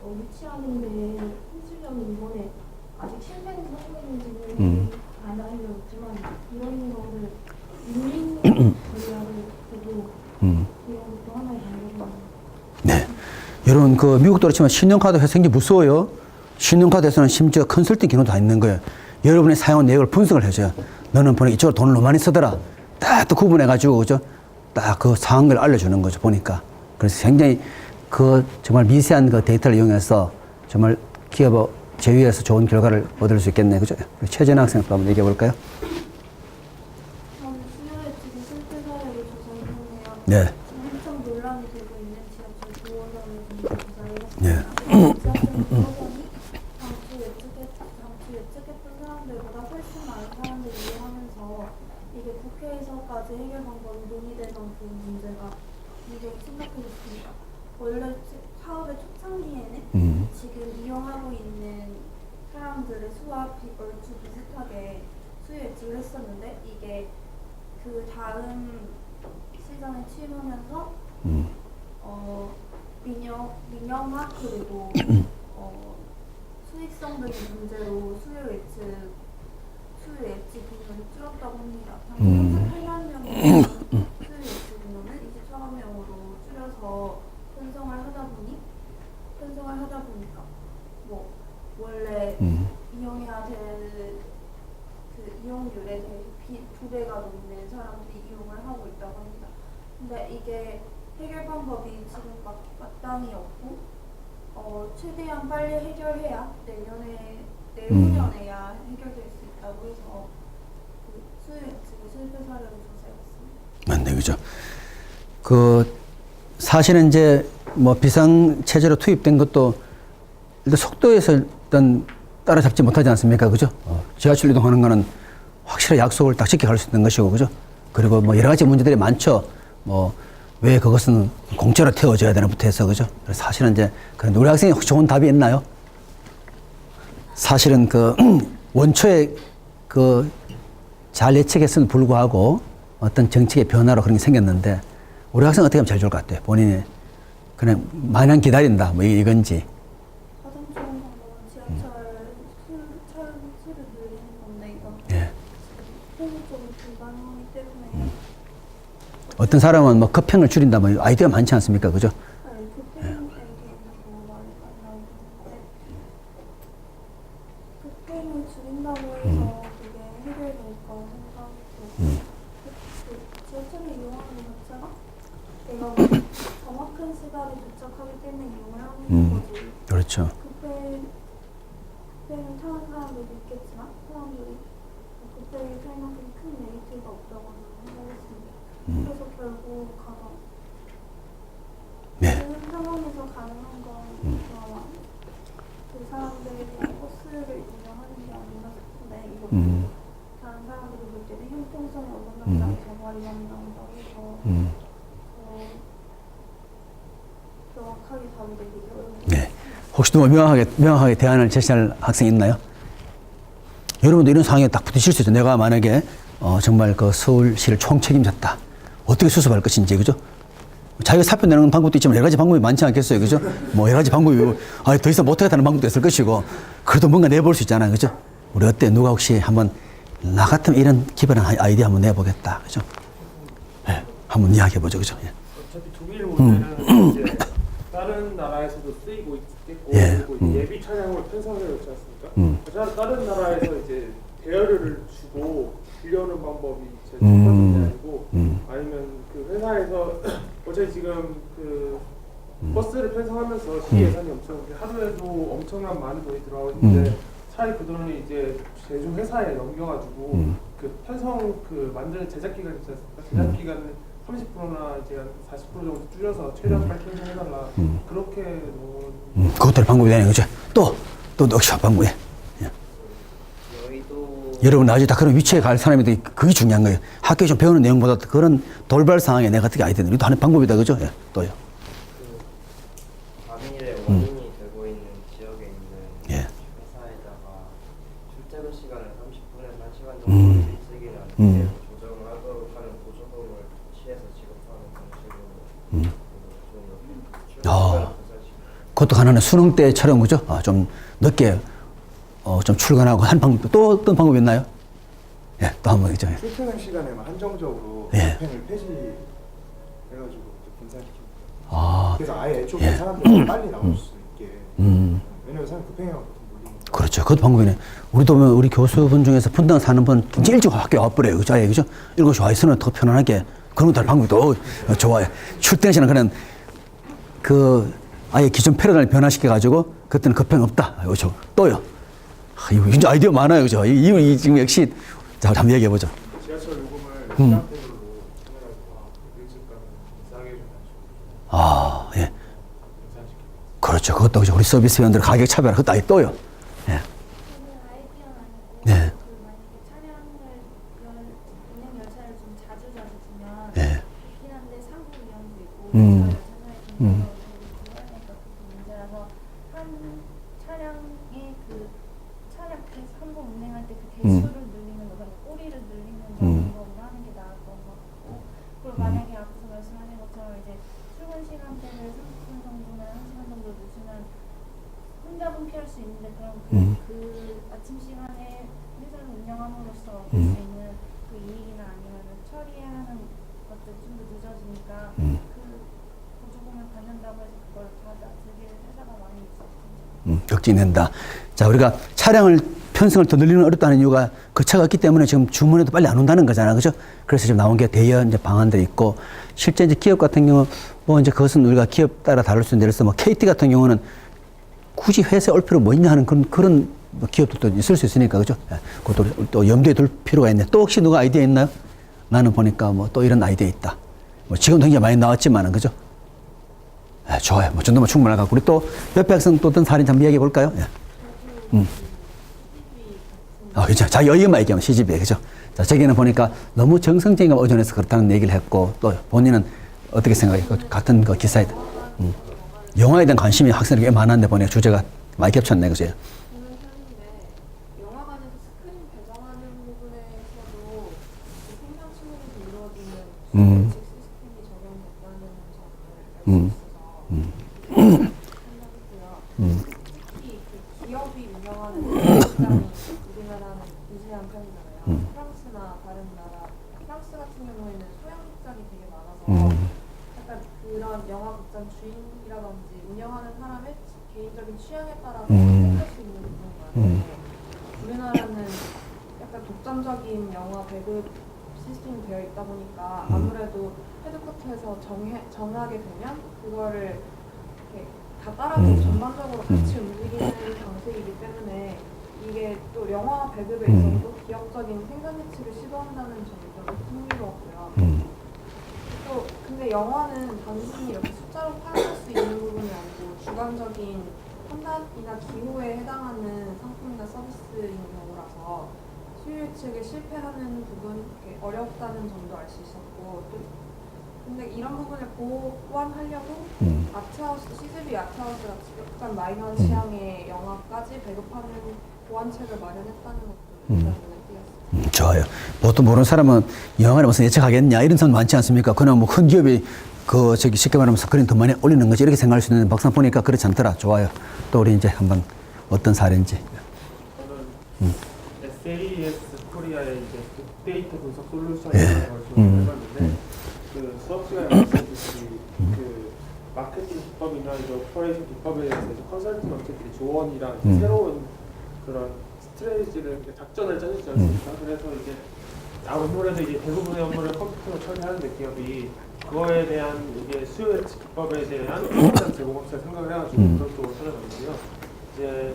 유치하는 데 현실적인 이번에 아직 실패는 성공인지는 안 알려졌지만 이런 거를 윤리 전략을 보고 이런 것도 하나의 방법입니다. 네. 여러분, 그 미국도 그렇지만 신용카드 회사 굉장히 무서워요. 신용카드에서는 심지어 컨설팅 기능도 다 있는 거예요. 여러분이 사용한 내역을 분석을 해줘요. 너는 보니까 이쪽으로 돈을 너무 많이 쓰더라. 딱 또 구분해가지고, 그죠? 딱 그 상황을 알려주는 거죠, 보니까. 그래서 굉장히 그 정말 미세한 그 데이터를 이용해서 정말 기업 제휴에서 좋은 결과를 얻을 수 있겠네, 그죠? 최재나 학생 한번 얘기해 볼까요? 수요 예측이 실패 사례를 조사했는데요. 네. 엄청 논란이 되고 있는 지하철 보호선을 조사를 네. 했습니다. 지하철 보호선이 당초 예측했던 사람들보다 훨씬 많은 사람들이 이용하면서 이게 국회에서까지 해결 방법이 논의되던 그 문제가 굉장히 심각해졌습니다. 원래 사업의 초창기에는 지금 이용하고 있는 사람들의 수와 얼추 비슷하게 수요 예측을 했었는데 이게 그 다음 시장에 취임하면서 민영화 그리고 수익성 등의 문제로 수요 예측 인원이 줄었다고 합니다. 당시 38만 명의 수요 예측 인원을 24만 명으로 줄여서 편성을 하다 보니까 뭐 원래 이용해야 될 그 이용률에 대해 2배가 넘는 사람들이 이용을 하고 있다고 합니다. 근데 이게 해결 방법이 지금 마땅히 없고 최대한 빨리 해결해야 내후년에야 해결될 수 있다고 해서 그 수요 예측의 실패 사례를 조사해봤습니다. 맞네, 그죠? 그, 사실은 이제 뭐 비상체제로 투입된 것도 일단 속도에서 일단 따라잡지 못하지 않습니까? 그죠? 지하철 이동하는 거는 확실히 약속을 딱 지켜갈 수 있는 것이고, 그죠? 그리고 뭐 여러 가지 문제들이 많죠. 뭐, 왜 그것은 공짜로 태워줘야 되나부터 해서, 그죠? 그래서 사실은 이제, 그런데 우리 학생이 혹시 좋은 답이 있나요? 사실은 그, 원초에 그, 잘 예측했음에도 불구하고 어떤 정책의 변화로 그런 게 생겼는데, 우리 학생 어떻게 하면 제일 좋을 것 같아요? 본인이 그냥 마냥 기다린다, 뭐 이건지. 가장 좋은 방법은 지하철 수를 늘리는 건데 이건 예. 효율적으로 불가능하기 때문에 어떤 사람은 뭐 급행을 줄인다, 뭐 아이디어가 많지 않습니까? 그죠? 급행에 대해서 말이 안 나오는데 급행을 줄인다고 해서 그게 해결될까 생각이 들고 지하철을 이용하는 자체가 내가 정확한 시간에 도착하기 때문에 이용을 하는 거지. 급행을 타는 사람들도 있겠지만 사람들이 급행 혹시 또 명확하게 대안을 제시할 학생이 있나요? 여러분도 이런 상황에 딱 부딪힐 수 있죠. 내가 만약에 정말 그 서울시를 총책임졌다. 어떻게 수습할 것인지, 그죠? 자기가 사표 내는 방법도 있지만 여러 가지 방법이 많지 않겠어요, 그죠? 뭐 여러 가지 방법이 더 이상 못하겠다는 방법도 있을 것이고, 그래도 뭔가 내볼 수 있잖아요, 그죠? 우리 어때? 누가 혹시 한번 나 같으면 이런 기발한 아이디어 한번 내보겠다, 그죠? 네, 한번 이야기해보죠, 그죠? 예. 어차피 독일 모델은 이제 다른 나라에서도 쓰이고 있겠고 예. 그리고 이제 예비 차량으로 편성해 놓지 않습니까? 다른 나라에서 이제 대여료를 주고 빌려오는 방법이 제일 좋다는 게 아니고 아니면 그 회사에서 어차피 지금 그 버스를 편성하면서 시 예산이 엄청 하루에도 엄청난 많은 돈이 들어가고 있는데 차라리 그 돈을 이제 제조 회사에 넘겨가지고 그 편성 그 만드는 제작 기간 있지 않습니까? 제작 기간을 30%나 이제 40% 정도 줄여서 최대한 빨리 편성해달라 그렇게 뭐 그것도 방법이 되는 거죠. 또 역시 방법이. 예. 여러분 나중에 다 그런 위치에 갈 사람이 그게 중요한 거예요. 학교에 좀 배우는 내용보다 그런 돌발 상황에 내가 어떻게 아이디어 내도 하는 방법이다, 그죠? 예. 또요. 만일의 원인이 되고 있는 지역에 있는 예. 회사에다가 출퇴근 시간을 30분에서 1시간 정도 일찍이나 조정하도록 하는 보조금을 시에서 지급하는 방식으로 그것도 하나는 수능 때처럼, 그죠? 좀 늦게 좀 출근하고 한 방법, 또 어떤 방법이 있나요? 예, 또 한 번 있죠. 출퇴근 시간에만 한정적으로 예. 급행을 폐지해가지고 분산시킵니다. 아, 그래서 아예 애초에 예. 사람들이 빨리 나올 수 있게. 왜냐면 사람 급행해갖고 좀 몰리니까. 그렇죠. 그것도 방법이네. 우리도 보면 우리 교수분 중에서 분당 사는 분 진짜 일찍 학교 와버려요. 그죠? 아예, 그죠? 7시 와 있으면 더 편안하게. 그런 것도 방법이 또 좋아요. 출퇴근 시간 그냥 아예 기존 패러다임을 변화시켜가지고 그때는 급행 없다. 그렇죠. 또요. 이거 진짜 아이디어 많아요. 그죠? 이 지금 역시 자, 한번 얘기해보죠. 지하철 요금을 시간대별로 통해가지고 일찍 가면 싸게 좀 아, 예. 분산시킵니다. 그렇죠. 그것도 그죠. 우리 서비스 회원들 가격 차별, 그것도 아예 또요. 예. 저는 아이디어는 아니고 네. 그 만약에 차량을 운행 열차를 좀 자주 주면 예. 있긴 한데 상부 위험도 있고 음. 열차사의 공간도 중요하니까 그 문제라서 한 차량의 그 차량 한번 운행할 때 그 대수를 늘리는 거, 그러니까 꼬리를 늘리는 방법으로 하는 게 나을 것 같고, 그리고 만약에 앞서 말씀하신 것처럼 이제 출근 시간대를 30분 정도나 1시간 정도 늦으면 혼잡은 피할 수 있는데 그럼 그 아침 시간에 회사를 운영함으로써 얻을 수 있는 그 이익이나 아니면 처리해야 하는 것들 좀 더 늦어지니까 그 보조금을 받는다고 해서 그걸 받아들일 회사가 많이 있었죠. 격진된다. 자, 우리가 차량을 편성을 더 늘리는 어렵다는 이유가 그 차가 없기 때문에 지금 주문해도 빨리 안 온다는 거잖아요. 그죠? 그래서 지금 나온 게 대여 이제 방안들이 있고, 실제 이제 기업 같은 경우, 뭐 이제 그것은 우리가 기업 따라 다를 수 있는데, 그래서 뭐 KT 같은 경우는 굳이 회사에 올 필요 뭐 있냐 하는 그런 뭐 기업들도 있을 수 있으니까, 그죠? 예, 그것도 또 염두에 둘 필요가 있네. 또 혹시 누가 아이디어 있나요? 나는 보니까 뭐 또 이런 아이디어 있다. 뭐 지금도 굉장히 많이 나왔지만은, 그죠? 예, 좋아요. 뭐 정도면 충분할 것 같고, 우리 또 옆에 학생 또 어떤 사례인지 한번 이야기해 볼까요? 예. 괜찮아. 자기 의견만 얘기하면 CGV, 그죠? 자, 저기는 보니까 너무 정성적인 거 의존해서 그렇다는 얘기를 했고, 또 본인은 어떻게 생각해요? 같은 그 기사에. 영화에 대한 관심이 학생들이 꽤 많았는데 보니까 주제가 많이 겹쳤네, 그죠? 보는 편인데 영화관에서 스크린 배정하는 부분에서도 그 생산 측면에서 이루어지는 예측 시스템이 적용됐다는 점을 알고 있어서 생각했고요. 특히 그 기업이 운영하는 직장이 우리나라는 유지한 편이잖아요. 프랑스나 다른 나라, 프랑스 같은 경우에는 소형 극장이 되게 많아서 약간 그런 영화 극장 주인이라든지 운영하는 사람의 개인적인 취향에 따라서 선택할 수 있는 부분이 많은데 우리나라는 약간 독점적인 영화 배급 시스템이 되어 있다 보니까 아무래도 헤드쿼터에서 정하게 되면 그거를 이렇게 다 따라서 전반적으로 같이 움직이는 방식이기 때문에 이게 또 영화 배급에 있어서도 기업적인 생산 예측을 시도한다는 점이 좀 흥미로웠고요. 또 근데 영화는 단순히 이렇게 숫자로 파악할 수 있는 부분이 아니고 주관적인 판단이나 기호에 해당하는 상품이나 서비스인 경우라서 수요 예측에 실패하는 부분 어렵다는 점도 알 수 있었고 또 근데 이런 부분을 보완하려고 아트하우스, 시즈비 아트하우스 약간 마이너한 취향의 영화까지 배급하는 보완책을 마련했다는 것도 일단 눈에 띄었어요. 좋아요. 보통 모르는 사람은 영화를 무슨 예측하겠냐 이런 사람 많지 않습니까? 그냥 뭐 큰 기업이 쉽게 말하면 스크린 더 많이 올리는 거지 이렇게 생각할 수 있는데 막상 보니까 그렇지 않더라. 좋아요. 또 우리 이제 한번 어떤 사례인지. 저는 SAS 코리아의 이제 빅데이터 분석 솔루션이라는 걸 해봤는데 그 수업 시간에 말씀드렸듯이 그 마케팅 기법이나 이제 오퍼레이션 기법에 대해서 컨설팅 업체들이 조언이랑 새로운 그런 스트레이지를 작전을 짜주지 않습니까? 그래서 이제 아무래도 이제 대부분의 업무를 컴퓨터로 처리하는데 기업이 그거에 대한 이게 수요 예측 기법에 대한 일단 제공업체를 생각을 해가지고 그런 쪽으로 찾아봤는데요. 이제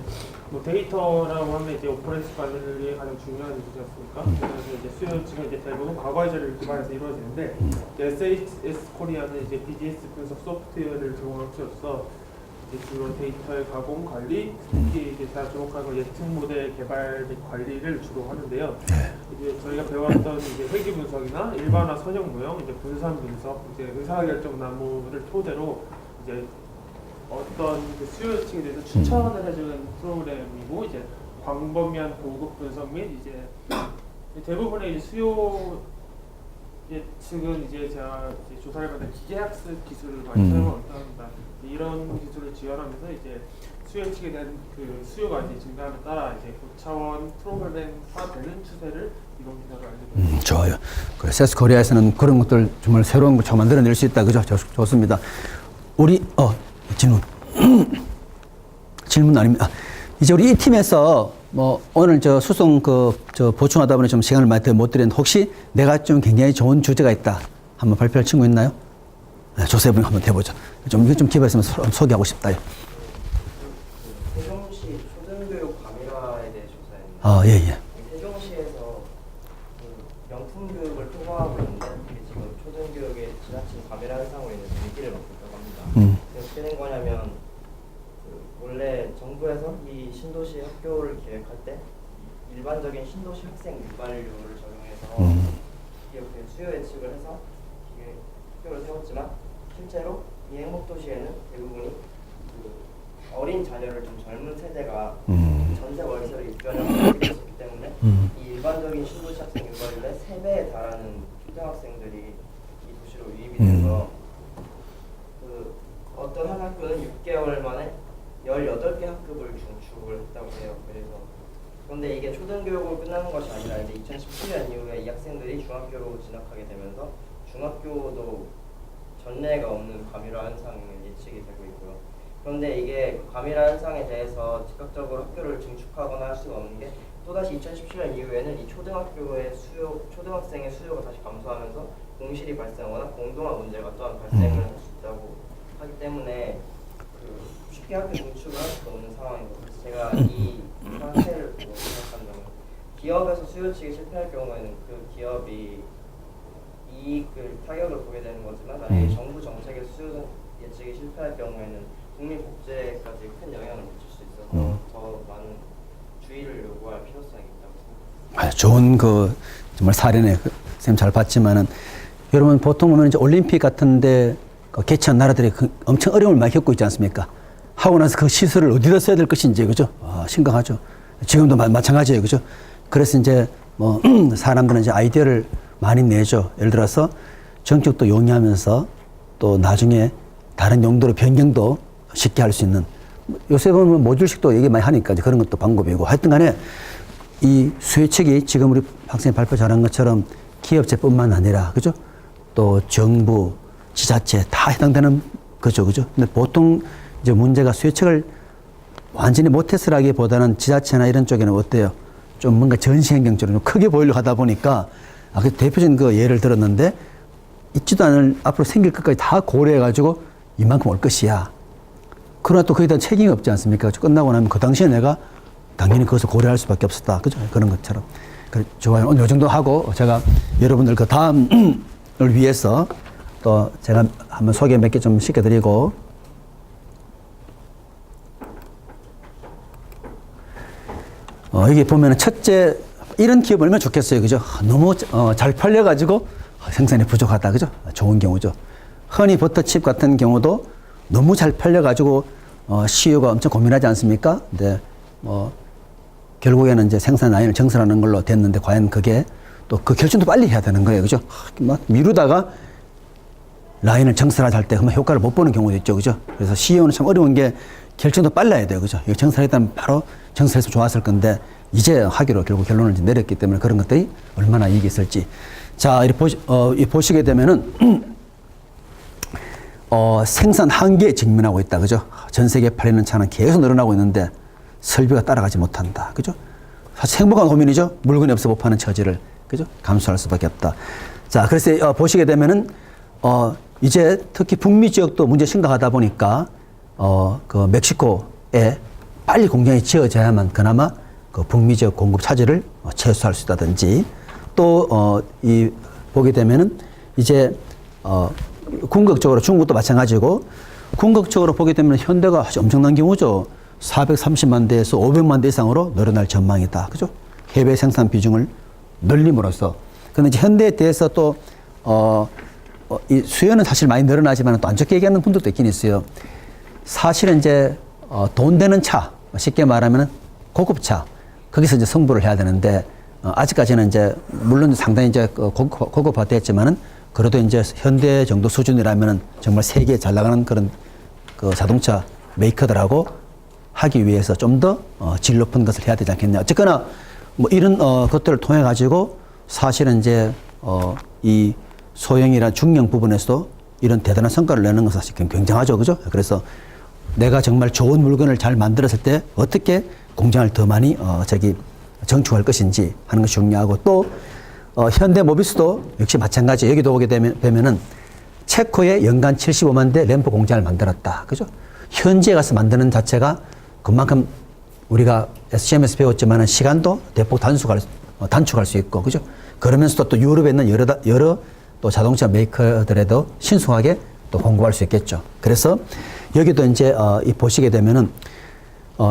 뭐 데이터라고 하면 이제 오퍼레이션 관리가 가장 중요한 일이지 않습니까? 그래서 이제 수요 예측은 이제 대부분 과거 예제를 기반해서 이루어지는데 SAS 코리아는 이제 BDS 분석 소프트웨어를 제공한 업체로서 이제 주로 데이터의 가공 관리, 특히 이제 제가 주목하는 건 예측 모델 개발 및 관리를 주로 하는데요. 이제 저희가 배웠던 이제 회귀 분석이나 일반화 선형 모형, 이제 분산 분석, 이제 의사결정 나무를 토대로 이제 어떤 그 수요 예측에 대해서 추천을 해주는 프로그램이고 이제 광범위한 보급 분석 및 이제 대부분의 이제 수요 예측은 이제 제가 이제 조사를 받은 기계학습 기술을 많이 사용하고 있답니다. 이런 기술을 지원하면서 이제 수요 예측에 대한 그 수요가 이제 증가함에 따라 이제 고차원 프로그램화되는 추세를 이번 기사로 알게 됩니다. 좋아요. 그래, 세스 코리아에서는 그런 것들 정말 새로운 거 만들어낼 수 있다. 그죠? 좋습니다. 우리 질문. 질문 아닙니다. 이제 우리 이 팀에서 뭐 오늘 저 수송 보충하다 보니 좀 시간을 많이 못 드렸는데 혹시 내가 좀 굉장히 좋은 주제가 있다. 한번 발표할 친구 있나요? 네, 조세분 한번 해보죠. 이게 좀 기회가 있으면 소개하고 싶다요. 세종시 초등교육 과밀화에 대해 조사했는데 예. 세종시에서 그 명품 교육을 표방하고 있는데 이게 지금 초등교육의 지나친 과밀화 현상으로 인해서 위기를 맞고 있다고 합니다. 어떻게 된 거냐면 원래 정부에서 이 신도시 학교를 계획할 때 일반적인 신도시 학생 일반료를 적용해서 이렇게 수요 예측을 해서 이게 학교를 세웠지만 실제로 이 행복도시에는 대부분이 그 어린 자녀를 좀 젊은 세대가 전세 월세로 입주하는 학생들이 있었기 때문에 이 일반적인 신도시 학생 일반료의 3배에 달하는 초등학생들이 이 도시로 유입이 돼서 그 어떤 한 학교는 6개월 만에 18개 학급을 중축을 했다고 해요. 그런데 이게 초등교육으로 끝나는 것이 아니라 이제 2017년 이후에 이 학생들이 중학교로 진학하게 되면서 중학교도 전례가 없는 과밀화 현상이 예측이 되고 있고요. 그런데 이게 과밀화 현상에 대해서 즉각적으로 학교를 증축하거나 할 수가 없는 게 또다시 2017년 이후에는 이 초등학생의 수요가 다시 감소하면서 공실이 발생하거나 공동화 문제가 또한 발생을 할 수 있다고 하기 때문에 쉽게 학교 증축을 할 수가 없는 상황이고 그래서 제가 이 상태를 보고 생각한 점은 기업에서 수요 예측이 실패할 경우에는 그 기업이 이익을 타격을 보게 되는 거지만 만약에 정부 정책의 수요 예측이 실패할 경우에는 국민 복제까지 큰 영향을 미칠 수 있어서 더 많은 주의를 요구할 필요성이 있다고 생각합니다. 좋은 정말 사례네. 선생님 잘 봤지만은 여러분 보통 보면 이제 올림픽 같은데 개최한 나라들이 엄청 어려움을 많이 겪고 있지 않습니까? 하고 나서 그 시설을 어디다 써야 될 것인지, 그죠? 심각하죠. 지금도 마찬가지예요, 그죠? 그래서 이제 뭐 사람들은 이제 아이디어를 많이 내죠. 예를 들어서 정책도 용이하면서 또 나중에 다른 용도로 변경도 쉽게 할 수 있는 요새 보면 모듈식도 얘기 많이 하니까 이제 그런 것도 방법이고 하여튼 간에 이 수혜책이 지금 우리 학생이 발표 잘한 것처럼 기업체뿐만 아니라, 그죠? 또 정부, 지자체 다 해당되는 거죠, 그죠? 근데 보통 이제 문제가 수혜책을 완전히 못했으라기보다는 지자체나 이런 쪽에는 어때요? 좀 뭔가 전시행정처럼 좀 크게 보이려고 하다 보니까 그 대표적인 그 예를 들었는데 있지도 않을 앞으로 생길 것까지 다 고려해가지고 이만큼 올 것이야. 그러나 또 거기에 대한 책임이 없지 않습니까? 끝나고 나면 그 당시에 내가 당연히 그것을 고려할 수밖에 없었다. 그죠? 그런 것처럼. 그래, 좋아요. 오늘 이 정도 하고 제가 여러분들 그 다음을 위해서 또 제가 한번 소개 몇 개 좀 시켜드리고 여기 보면은 첫째, 이런 기업 얼마나 좋겠어요. 그죠? 너무 잘 팔려가지고 생산이 부족하다. 그죠? 좋은 경우죠. 허니 버터칩 같은 경우도 너무 잘 팔려가지고 CEO가 엄청 고민하지 않습니까? 근데 결국에는 이제 생산 라인을 정설하는 걸로 됐는데 과연 그게 또 그 결정도 빨리 해야 되는 거예요. 그죠? 막 미루다가 라인을 정설하자 할 때 그러면 효과를 못 보는 경우도 있죠. 그죠? 그래서 CEO는 참 어려운 게 결정도 빨라야 돼요. 그죠? 이거 정설했다면 바로 정설해서 좋았을 건데 이제 하기로 결국 결론을 이제 내렸기 때문에 그런 것들이 얼마나 이익이 있을지. 자, 이렇게 보시게 되면은 생산 한계에 직면하고 있다. 그죠? 전 세계에 팔리는 차는 계속 늘어나고 있는데 설비가 따라가지 못한다. 그죠? 사실 행복한 고민이죠. 물건이 없어 못 파는 처지를. 그죠? 감수할 수밖에 없다. 자, 그래서 보시게 되면은 이제 특히 북미 지역도 문제 심각하다 보니까 그 멕시코에 빨리 공장이 지어져야만 그나마 그 북미 지역 공급 차질을 최소화할 수 있다든지 또 보게 되면은 이제 궁극적으로 중국도 마찬가지고 궁극적으로 보게 되면 현대가 아주 엄청난 경우죠. 430만 대에서 500만 대 이상으로 늘어날 전망이다. 그죠? 해외 생산 비중을 늘림으로써. 그런데 이제 현대에 대해서 또 이 수요는 사실 많이 늘어나지만 또 안 좋게 얘기하는 분들도 있긴 있어요. 사실은 이제 돈 되는 차, 쉽게 말하면 고급차, 거기서 이제 승부를 해야 되는데 아직까지는 이제 물론 상당히 이제 고급화됐지만은 그래도 이제 현대 정도 수준이라면은 정말 세계에 잘 나가는 그런 그 자동차 메이커들하고 하기 위해서 좀 더 질 높은 것을 해야 되지 않겠냐. 어쨌거나 뭐 이런 것들을 통해 가지고 사실은 이제 이 소형이나 중형 부분에서도 이런 대단한 성과를 내는 것은 사실 굉장하죠. 그죠? 그래서 내가 정말 좋은 물건을 잘 만들었을 때 어떻게 공장을 더 많이 정축할 것인지 하는 것이 중요하고 또 현대 모비스도 역시 마찬가지. 여기도 보게 되면은 체코에 연간 75만 대 램프 공장을 만들었다. 그죠? 현지에 가서 만드는 자체가 그만큼 우리가 SCM에서 배웠지만은 시간도 대폭 단축할 수 있고, 그죠? 그러면서도 또 유럽에 있는 여러 또 자동차 메이커들에도 신속하게 또 공급할 수 있겠죠. 그래서 여기도 이제 보시게 되면은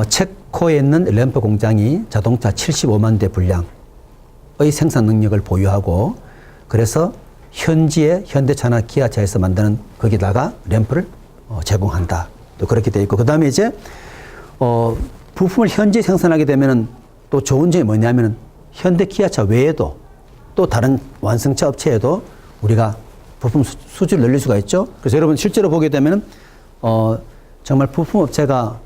체코에 있는 램프 공장이 자동차 75만 대 분량의 생산 능력을 보유하고 그래서 현지의 현대차나 기아차에서 만드는 거기다가 램프를 제공한다. 또 그렇게 돼 있고 그다음에 이제 부품을 현지에 생산하게 되면은 또 좋은 점이 뭐냐면은 현대 기아차 외에도 또 다른 완성차 업체에도 우리가 부품 수주를 늘릴 수가 있죠. 그래서 여러분 실제로 보게 되면은 정말 부품 업체가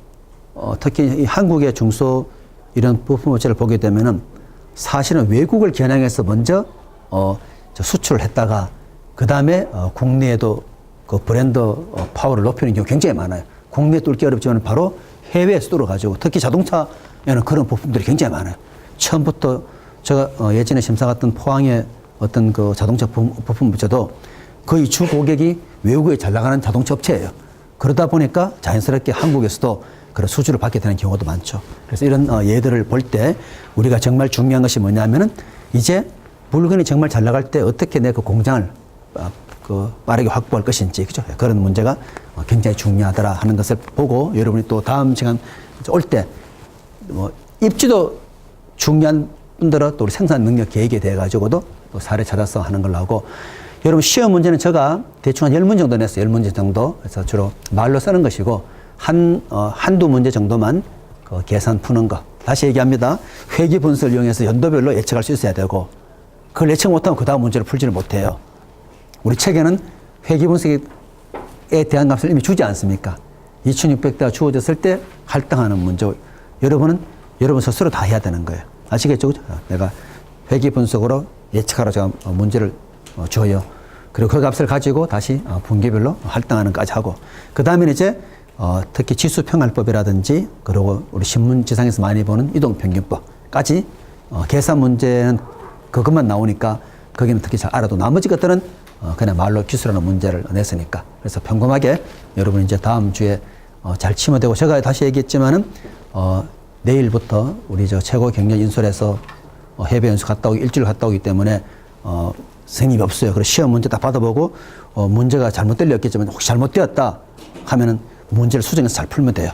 특히 한국의 중소 이런 부품 업체를 보게 되면은 사실은 외국을 겨냥해서 먼저 수출을 했다가 그 다음에 국내에도 그 브랜드 파워를 높이는 경우 굉장히 많아요. 국내에 뚫기 어렵지만 바로 해외에서 뚫어가지고 특히 자동차에는 그런 부품들이 굉장히 많아요. 처음부터 제가 예전에 심사 갔던 포항의 어떤 그 자동차 부품 업체도 거의 주 고객이 외국에 잘 나가는 자동차 업체예요. 그러다 보니까 자연스럽게 한국에서도 그런 수주를 받게 되는 경우도 많죠. 그래서 이런 예들을 볼 때 우리가 정말 중요한 것이 뭐냐면은 이제 물건이 정말 잘 나갈 때 어떻게 내 그 공장을 빠르게 확보할 것인지, 그죠? 그런 문제가 굉장히 중요하더라 하는 것을 보고 여러분이 또 다음 시간 올 때 뭐 입지도 중요한 분들은 또 우리 생산 능력 계획에 대해 가지고도 또 사례 찾아서 하는 걸로 하고 여러분 시험 문제는 제가 대충 한 10문제 정도 냈어요. 10문제 정도. 그래서 주로 말로 쓰는 것이고 한두 문제 정도만 그 계산 푸는 거. 다시 얘기합니다. 회귀 분석을 이용해서 연도별로 예측할 수 있어야 되고 그걸 예측 못하면 그 다음 문제를 풀지를 못해요. 우리 책에는 회귀 분석에 대한 값을 이미 주지 않습니까? 2600대가 주어졌을 때 할당하는 문제. 여러분 스스로 다 해야 되는 거예요. 아시겠죠? 그죠? 내가 회귀 분석으로 예측하러 제가 문제를 줘요. 그리고 그 값을 가지고 다시 분기별로 할당하는까지 하고 그 다음에는 이제 특히 지수평할법이라든지 그리고 우리 신문지상에서 많이 보는 이동평균법까지 계산 문제는 그것만 나오니까 거기는 특히 잘 알아도 나머지 것들은 그냥 말로 기술하는 문제를 냈으니까 그래서 평범하게 여러분 이제 다음 주에 잘 치면 되고 제가 다시 얘기했지만은 내일부터 우리 저 최고 경력 인솔에서 해외 연수 갔다 오기 일주일 갔다 오기 때문에 선생님이 없어요. 그래서 시험 문제 딱 받아보고 문제가 잘못되었겠지만 혹시 잘못되었다 하면은 문제를 수정해서 잘 풀면 돼요.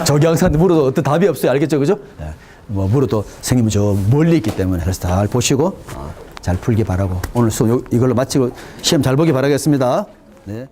저기 항사한테 물어도 어떤 답이 없어요. 알겠죠? 그죠? 네. 뭐 물어도 선생님은 저 멀리 있기 때문에 그래서 잘 보시고 잘 풀기 바라고 오늘 수업 이걸로 마치고 시험 잘 보기 바라겠습니다. 네.